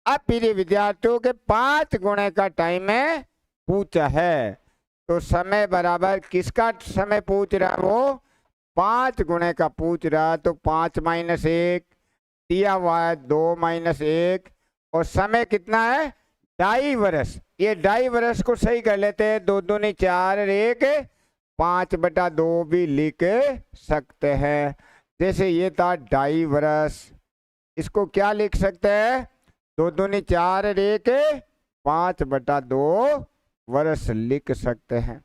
अब प्रिय विद्यार्थियों के 5 गुणे का टाइम है पूछा है, तो समय बराबर किसका समय पूछ रहा है, वो 5 गुणे का पूछ रहा है। तो 5 माइनस 1 दिया हुआ है, 2 माइनस 1 और समय कितना है, 2.5 वर्ष। ये 2.5 वर्ष को सही कर लेते हैं, 2 दूनी 4 1 5/2 भी लिख सकते हैं। जैसे ये था 2.5 वर्ष, इसको क्या लिख सकते हैं, 2 दूनी 4 1 5/2 वर्ष लिख सकते हैं।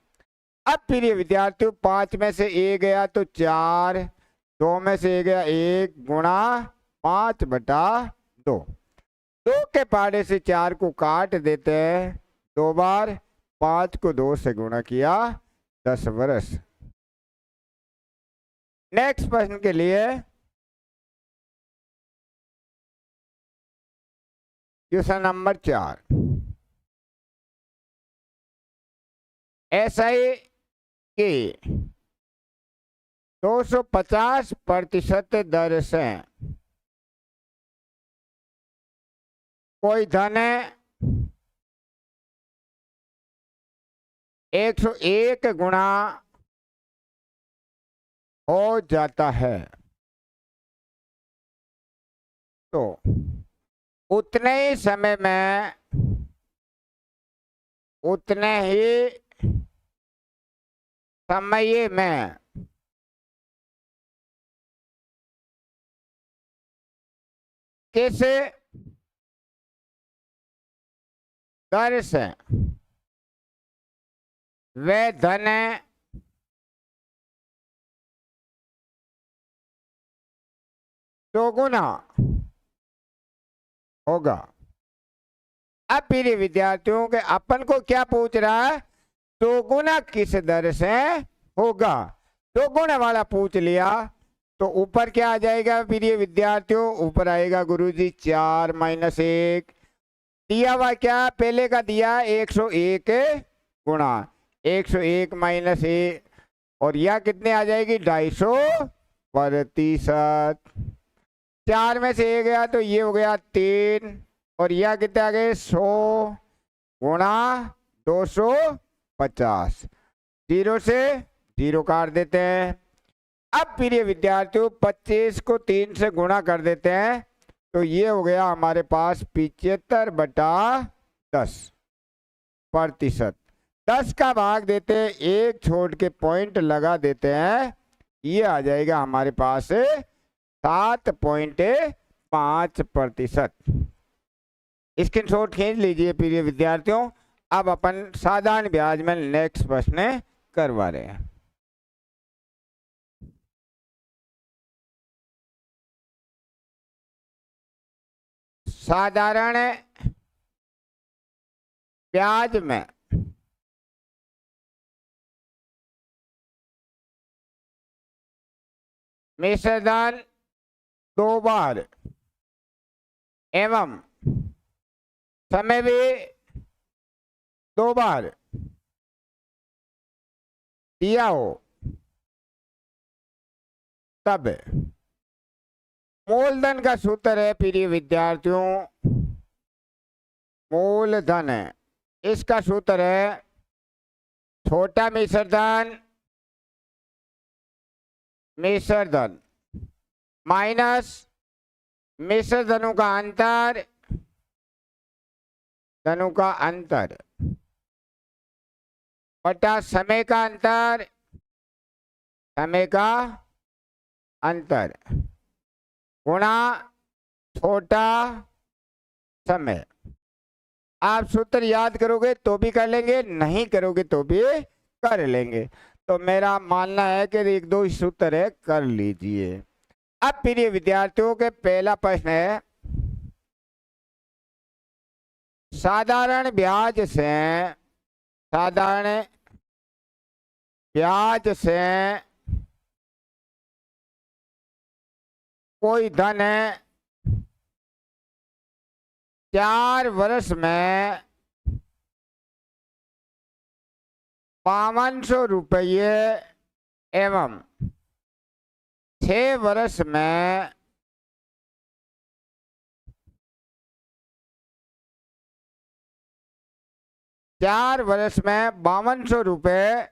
अब प्रिय विद्यार्थियों 5 में से ए गया तो 4, 2 में से ए गया 1 गुणा 5/2। 2 के पहाड़े से 4 को काट देते हैं 2 बार, 5 को 2 से गुणा किया 10 वर्ष। नेक्स्ट प्रश्न के लिए क्वेश्चन नंबर 4, एसआई की 250% दर से कोई धन 101 गुना हो जाता है। तो उतने ही समय में, उतने ही समय में किस दर से वे धन दोगुना होगा। अब प्रिय विद्यार्थियों के अपन को क्या पूछ रहा है, दोगुना किस दर से होगा। दोगुना वाला पूछ लिया तो ऊपर क्या आ जाएगा प्रिय विद्यार्थियों, ऊपर आएगा गुरुजी 4 - 1। दिया हुआ क्या, पहले का दिया 101 गुणा 101 - 1, और यह कितने आ जाएगी 250%। 4 में से 1 गया तो ये हो गया 3, और यह कितने आ गए 100 गुणा 250। 0 से 0 काट देते हैं। अब प्रिय विद्यार्थियों 25 को 3 से गुणा कर देते हैं तो ये हो गया हमारे पास 75/10%। 10 का भाग देते हैं, एक छोड़ के पॉइंट लगा देते हैं, ये आ जाएगा हमारे पास 7.5%। स्क्रीनशॉट खींच लीजिए प्रिय विद्यार्थियों। अब अपन साधारण ब्याज में नेक्स्ट प्रश्न करवा रहे हैं। साधारण ब्याज में मिश्र धन 2 बार एवं समय भी 2 बार दिया हो तब मूलधन का सूत्र है प्रिय विद्यार्थियों, मूलधन है, इसका सूत्र है छोटा मिश्र धन माइनस मिश्र धनों का अंतर बटा समय का अंतर गुणा छोटा समय। आप सूत्र याद करोगे तो भी कर लेंगे, नहीं करोगे तो भी कर लेंगे, तो मेरा मानना है कि 1-2 सूत्र है, कर लीजिए। अब प्रिय विद्यार्थियों के पहला प्रश्न है, साधारण ब्याज से कोई धन है 4 वर्ष में 5200 रुपये एवं 6 वर्ष में 4 वर्ष में 5200 रुपये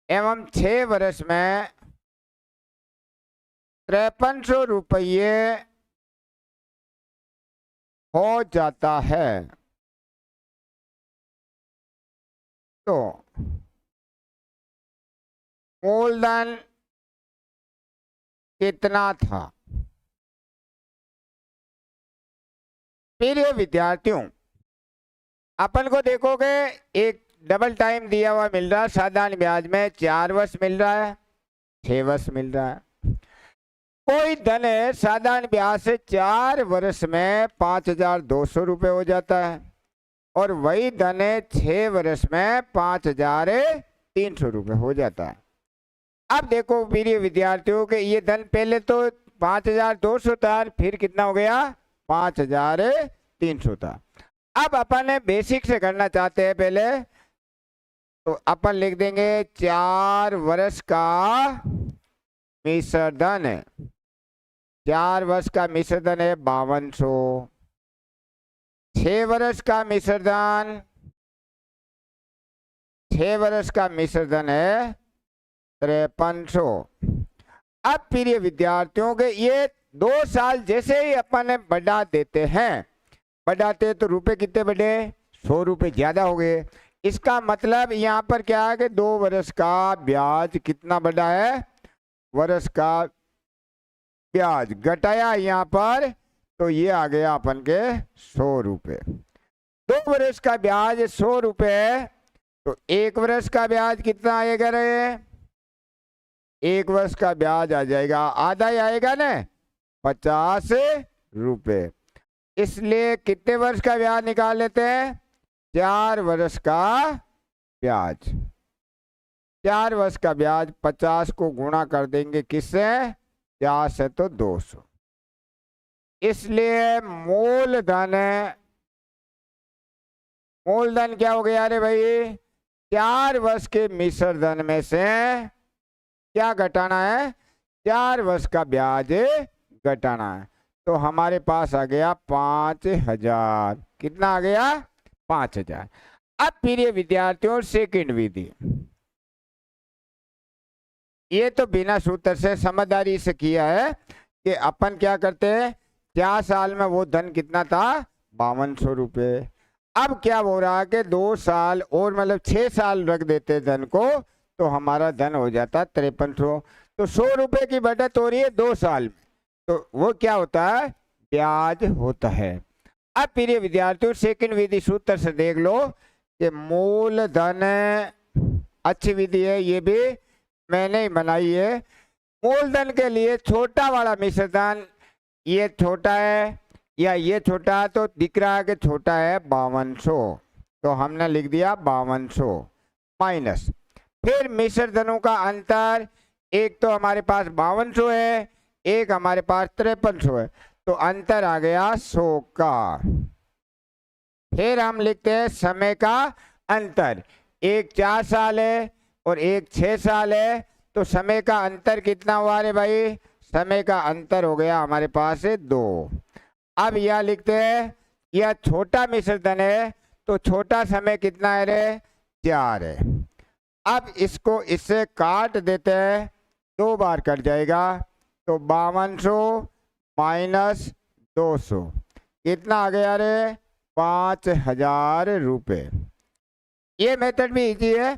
एवं 6 वर्ष में 5300 रुपये हो जाता है, तो मूलधन कितना था। प्रिय विद्यार्थियों अपन को देखोगे एक डबल टाइम दिया हुआ मिल रहा है, साधारण ब्याज में 4 वर्ष मिल रहा है, 6 वर्ष मिल रहा है। कोई धन है साधारण ब्याज से 4 वर्ष में 5200 रुपये हो जाता है, और वही धन है 6 वर्ष में 5300 रुपये हो जाता है। अब देखो प्रिय विद्यार्थियों के ये धन पहले तो 5200 था, फिर कितना हो गया 5300 था। अब अपन बेसिक से करना चाहते हैं पहले, तो अपन लिख देंगे 4 वर्ष का मिश्र धन है, 4 वर्ष का मिश्र धन है 5200, 6 वर्ष का मिश्र धन 6 वर्ष का मिश्र धन है 5300। अब प्रिय विद्यार्थियों के ये 2 साल जैसे ही अपन बढ़ा देते हैं, बढ़ाते तो रुपए कितने बढ़े 100 रुपये ज्यादा हो गए। इसका मतलब यहाँ पर क्या है कि 2 वर्ष का ब्याज कितना बढ़ा है, वर्ष का ब्याज घटाया यहाँ पर, तो ये आ गया अपन के 100 रुपये। 2 वर्ष का ब्याज 100 रुपये, तो 1 वर्ष का ब्याज कितना आएगा रे, 1 वर्ष का ब्याज आ जाएगा आधा ही आएगा ना 50 रुपये। इसलिए कितने वर्ष का ब्याज निकाल लेते हैं? 4 वर्ष का ब्याज। 4 वर्ष का ब्याज 50 को गुणा कर देंगे किससे? 4 से तो 200। इसलिए मूलधन क्या हो गया? अरे भाई 4 वर्ष के मिश्र धन में से क्या घटाना है? 4 वर्ष का ब्याज घटाना है। तो हमारे पास आ गया 5000। कितना आ गया? 5000। अब फिर ये विद्यार्थियों सेकंड विधि, ये तो बिना सूत्र से समझदारी से किया है कि अपन क्या करते हैं, 4 साल में वो धन कितना था? 5200 रुपये। अब क्या हो रहा है कि 2 साल और मतलब 6 साल रख देते धन को, तो हमारा धन हो जाता 5300। तो 100 रुपये की बचत हो रही है 2 साल में, तो वो क्या होता है? ब्याज होता है। अब फिर ये विद्यार्थियों सेकंड विधि सूत्र से देख लो कि मूलधन अच्छी विधि है, ये भी मैंने ही बनाई है। मूलधन के लिए छोटा वाला मिश्र धन, ये छोटा है या ये छोटा है, तो दिख रहा है कि छोटा है 5200, तो हमने लिख दिया 5200 माइनस फिर मिश्र धनों का अंतर, एक तो हमारे पास 5200 है, एक हमारे पास 5300 है, तो अंतर आ गया 100 का। फिर हम लिखते हैं समय का अंतर, एक 4 साल है और एक 6 साल है, तो समय का अंतर कितना हुआ रे भाई? समय का अंतर हो गया हमारे पास 2। अब यह लिखते हैं, यह छोटा मिश्र धन है, तो छोटा समय कितना है रे? 4 है। अब इसको इससे काट देते हैं, 2 बार कट जाएगा, तो 5200 माइनस 200 कितना आ गया रे? 5000 रुपये। ये मेथड भी इजी है,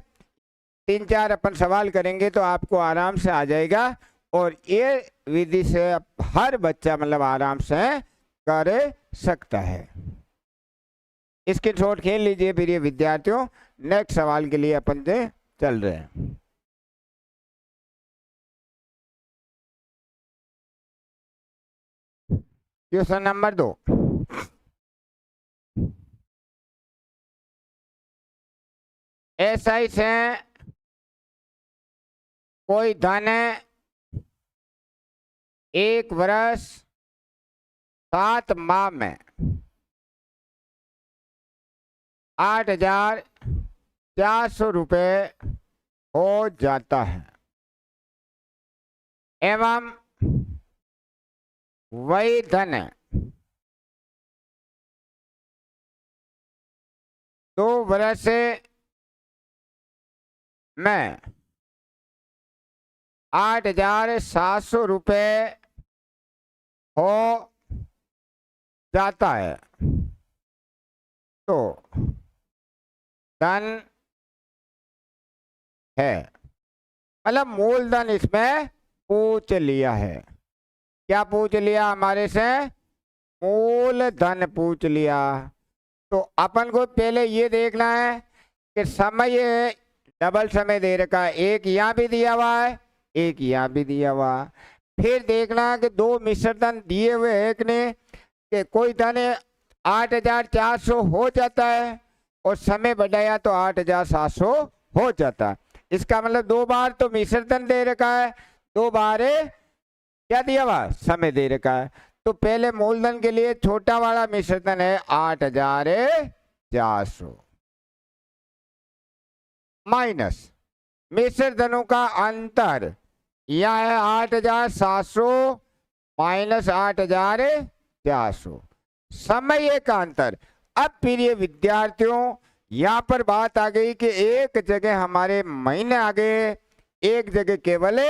3-4 अपन सवाल करेंगे तो आपको आराम से आ जाएगा, और ये विधि से हर बच्चा मतलब आराम से कर सकता है। स्क्रीनशॉट खेल लीजिए। फिर ये विद्यार्थियों नेक्स्ट सवाल के लिए अपन से चल रहे हैं। क्वेश्चन नंबर 2, SI से कोई धन 1 वर्ष 7 माह में 8400 रुपये हो जाता है, एवं वही धन 2 वर्ष में 8700 रुपये हो जाता है, तो धन है, मतलब मूलधन इसमें पूछ लिया है। क्या पूछ लिया हमारे से? मूलधन पूछ लिया। तो अपन को पहले ये देखना है कि समय डबल समय दे रखा है, एक यहाँ भी दिया हुआ है, एक यहाँ भी दिया हुआ। फिर देखना है कि 2 मिश्र धन दिए हुए हैं कि नहीं, कि कोई धन 8400 हो जाता है और समय बढ़ाया तो 8700 हो जाता है। इसका मतलब 2 बार तो मिश्र धन दे रखा है, 2 बार क्या दिया हुआ? समय दे रखा है। तो पहले मूलधन के लिए छोटा वाला मिश्र धन है 8400 माइनस मिश्र धनों का अंतर, यह है 8700 माइनस 8400, समय का अंतर। अब फिर ये विद्यार्थियों यहाँ पर बात आ गई कि एक जगह हमारे महीने आ गए, एक जगह केवल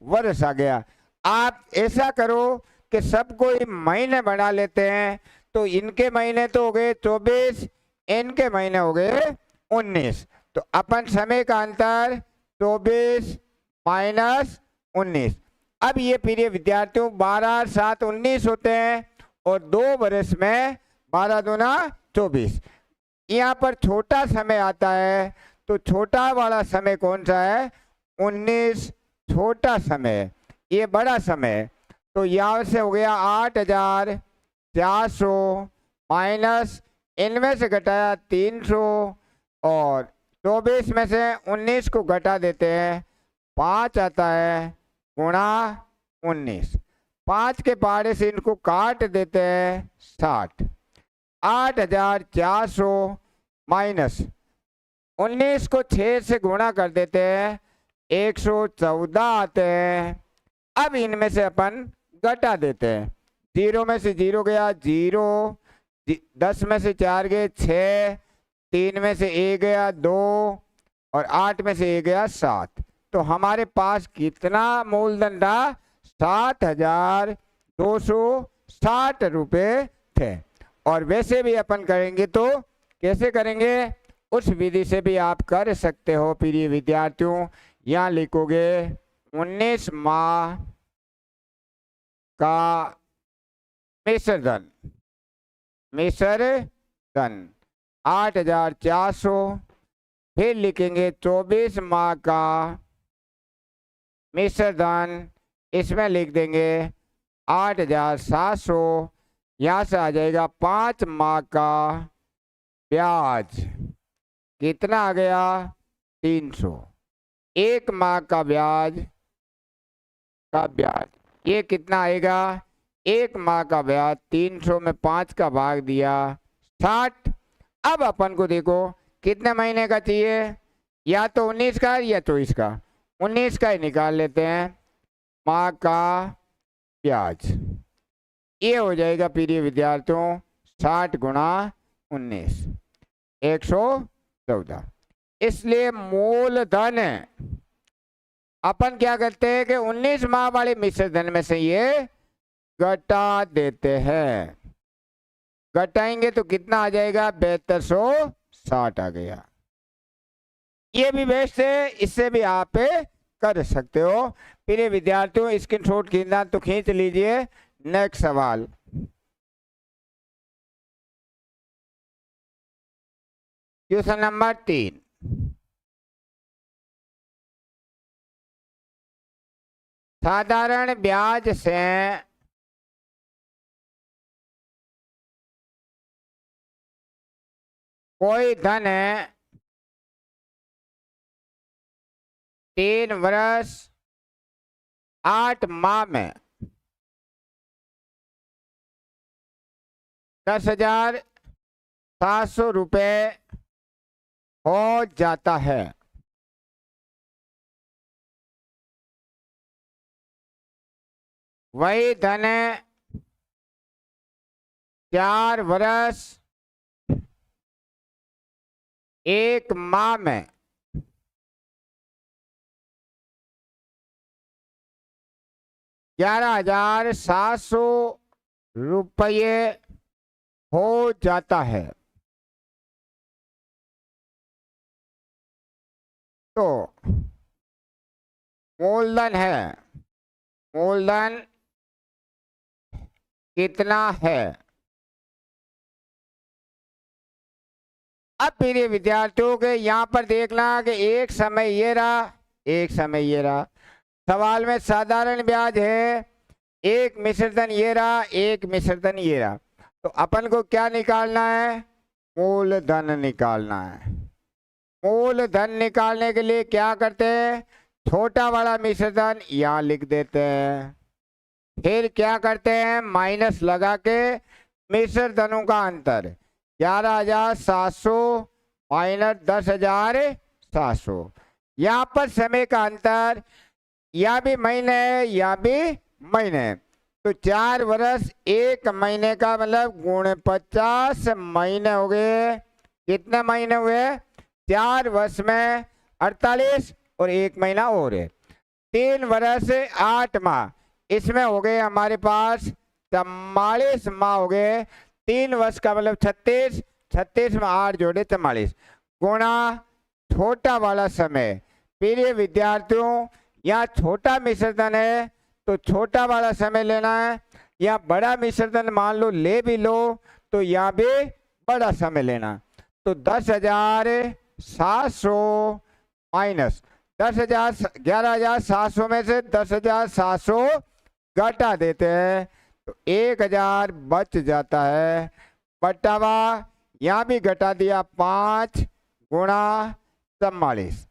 वर्ष आ गया। आप ऐसा करो कि सबको महीने बना लेते हैं, तो इनके महीने तो हो गए 24, इनके महीने हो गए 19, तो अपन समय का अंतर 24 माइनस 19। अब ये फिर ये विद्यार्थियों 12 7 19 होते हैं, और 2 वर्ष में 12 दूना 24। यहाँ पर छोटा समय आता है, तो छोटा वाला समय कौन सा है? 19 छोटा समय, ये बड़ा समय। तो यहाँ से हो गया 8400 माइनस इनमें से घटाया 300 और 24 में से 19 को घटा देते हैं 5 आता है गुणा 19। 5 के पहाड़े से इनको काट देते हैं 60। 8400 माइनस 19 को 6 से गुणा कर देते हैं 114 आते हैं। अब इनमें से अपन घटा देते हैं। 0 में से 0 गया 0, 10 में से 4 गए 6, 3 में से 1 गया 2 और 8 में से 1 गया 7। तो हमारे पास कितना मूलधन था? 7,260 रुपये थे। और वैसे भी अपन करेंगे तो कैसे करेंगे? उस विधि से भी आप कर सकते हो प्रिय विद्यार्थियों। यहाँ लिखोगे 19 माह का मिश्रधन 8,400। फिर लिखेंगे 24 माह का मिश्रधन, इसमें लिख देंगे 8,700। यहाँ से आ जाएगा 5 माह का ब्याज, कितना आ गया? 300। 1 माह का ब्याज ये कितना आएगा? 1 माह का ब्याज 300 में 5 का भाग दिया 60। अब अपन को देखो कितने महीने का चाहिए, या तो 19 का या 24 का। 19 का ही निकाल लेते हैं। माह का ब्याज ये हो जाएगा प्रिय विद्यार्थियों 60 गुणा 19 114। इसलिए मूलधन अपन क्या करते हैं कि 19 माह वाले मिश्रधन में से ये घटा देते हैं। घटाएंगे तो कितना आ जाएगा? 7260 आ गया। ये भी बेस्ट है, इससे भी आप कर सकते हो। प्रिय विद्यार्थियों स्क्रीनशॉट खींचना तो खींच लीजिए। नेक्स्ट सवाल, क्वेश्चन नंबर 3। साधारण ब्याज से कोई धन 3 वर्ष 8 माह में 10,700 रुपये हो जाता है। वही धन 4 वर्ष 1 माह में 11,700 रुपये हो जाता है। तो मूलधन है, मूलधन कितना है? अब प्रिय विद्यार्थियों के यहाँ पर देखना कि एक समय ये रहा, एक समय ये रहा। सवाल में साधारण ब्याज है, एक मिश्रधन ये रहा, एक मिश्रधन ये रहा। तो अपन को क्या निकालना है? मूलधन निकालना है। मूलधन निकालने के लिए क्या करते हैं? छोटा वाला मिश्रधन यहाँ लिख देते हैं। फिर क्या करते हैं? माइनस लगा के मिश्रधनों का अंतर 11,700 माइनस 10,700। यहाँ पर समय का अंतर, या भी महीने है या भी महीने है। तो 4 वर्ष 1 महीने का मतलब गुणे 50 महीने हो गए। कितने महीने हुए? 4 वर्ष में 48 और 1 महीना और है। 3 वर्ष 8 माह, इसमें हो गए हमारे पास 44 माह हो गए। 3 वर्ष का मतलब 36, 36 में 8 जोड़े 44 गुणा छोटा वाला समय। प्रिय विद्यार्थियों यहाँ छोटा मिश्रधन है तो छोटा वाला समय लेना है, या बड़ा मिश्रधन मान लो ले भी लो तो यहाँ भी बड़ा समय लेना। तो 10,700 माइनस 11,700 में से 10,700 घटा देते हैं तो 1,000 बच जाता है। बटावा यहाँ भी घटा दिया 5 गुणा 44।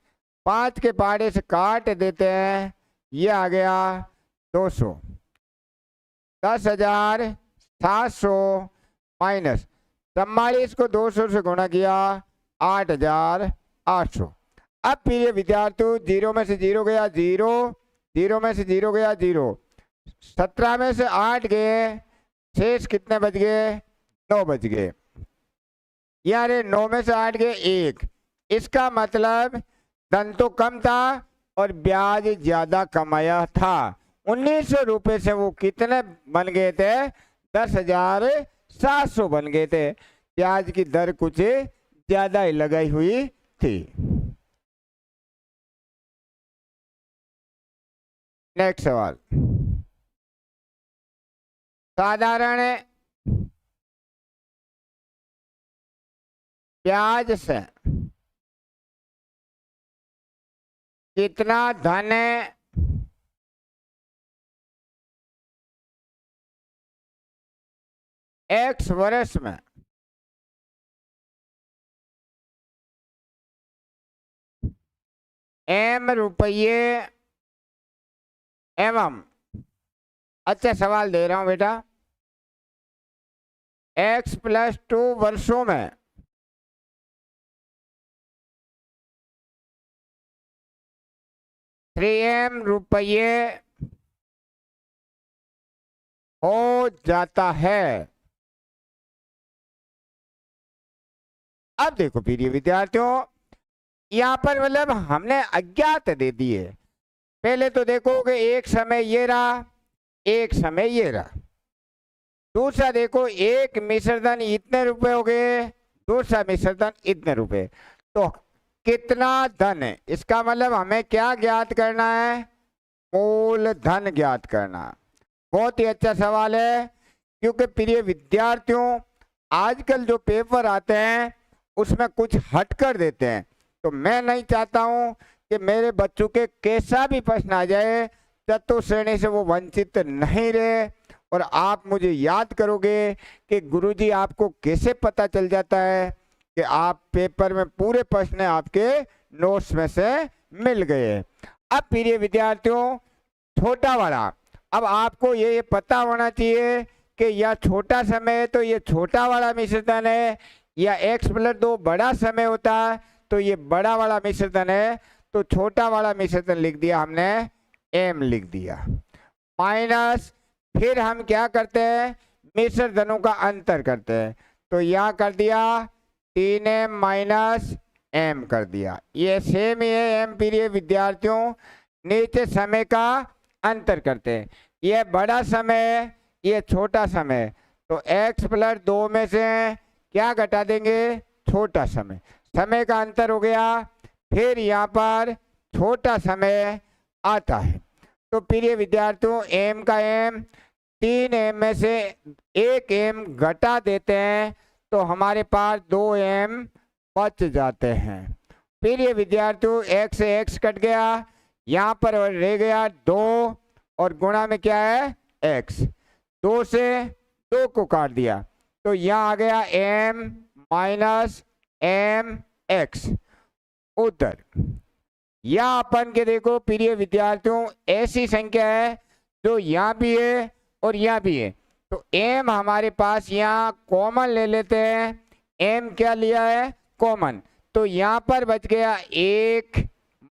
5 के पहाड़े से काट देते हैं, ये आ गया 200। 10,700 माइनस 44 को 200 से गुणा किया 8,800। अब फिर ये विद्यार्थी 0 में से 0 गया 0, 0 में से 0 गया 0, 17 में से 8 गए, शेष कितने बच गए? 9 बच गए। यार 9 में से 8 गए 1। इसका मतलब धन तो कम था और ब्याज ज्यादा कमाया था। 1900 रुपये से वो कितने बन गए थे? 10,700 बन गए थे। ब्याज की दर कुछ ज्यादा ही लगाई हुई थी। नेक्स्ट सवाल, साधारण ब्याज से कितना धन x वर्ष में m रुपये एवं, अच्छा सवाल दे रहा हूं बेटा, x + 2 वर्षों में $3m रुपये हो जाता है। अब देखो प्रिय विद्यार्थियों, यहाँ पर मतलब हमने अज्ञात दे दिए। पहले तो देखो कि एक समय ये रहा, एक समय ये रहा। दूसरा देखो एक मिश्रधन इतने रुपए हो गए, दूसरा मिश्रधन इतने रुपए, तो कितना धन है? इसका मतलब हमें क्या ज्ञात करना है? मूल धन ज्ञात करना। बहुत ही अच्छा सवाल है, क्योंकि प्रिय विद्यार्थियों आजकल जो पेपर आते हैं उसमें कुछ हट कर देते हैं, तो मैं नहीं चाहता हूं कि मेरे बच्चों के कैसा भी प्रश्न आ जाए, चतुर्थ श्रेणी से वो वंचित नहीं रहे। और आप मुझे याद करोगे कि गुरुजी आपको कैसे पता चल जाता है कि आप पेपर में पूरे प्रश्न आपके नोट्स में से मिल गए। अब प्रिय विद्यार्थियों छोटा वाला, अब आपको ये पता होना चाहिए कि यह छोटा समय है तो ये छोटा वाला मिश्रधन है, या x + 2 बड़ा समय होता है तो ये बड़ा वाला मिश्रधन है। तो छोटा वाला मिश्रधन लिख दिया हमने, m लिख दिया, माइनस फिर हम क्या करते हैं? मिश्रधनों का अंतर करते हैं। तो यहाँ कर दिया 3m - m कर दिया। ये सेम ही है m प्रिय विद्यार्थियों, नीचे समय का अंतर करते हैं। ये बड़ा समय, ये छोटा समय, तो x + 2 में से क्या घटा देंगे? छोटा समय। समय का अंतर हो गया, फिर यहाँ पर छोटा समय आता है। तो प्रिय विद्यार्थियों m का m, 3m में से 1m घटा देते हैं तो हमारे पास 2m बच जाते हैं। फिर ये विद्यार्थियों x से x कट गया, यहाँ पर रह गया 2 और गुणा में क्या है? x। 2 से 2 को काट दिया तो यहाँ आ गया m - mx उत्तर। यहाँ अपन के देखो प्रिय विद्यार्थियों ऐसी संख्या है जो यहाँ भी है और यहाँ भी है, तो m हमारे पास यहाँ कॉमन ले लेते हैं। m क्या लिया है? कॉमन। तो यहाँ पर बच गया 1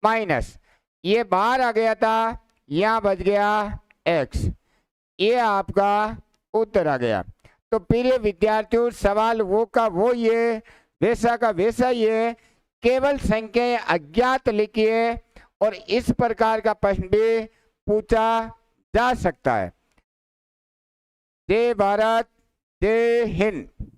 माइनस, ये बाहर आ गया था, यहाँ बच गया x। ये आपका उत्तर आ गया। तो प्रिय विद्यार्थियों सवाल वो का वो ये, वैसा का वैसा ये, केवल संख्याएं अज्ञात लिखिए और इस प्रकार का प्रश्न भी पूछा जा सकता है। जय भारत, जय हिंद।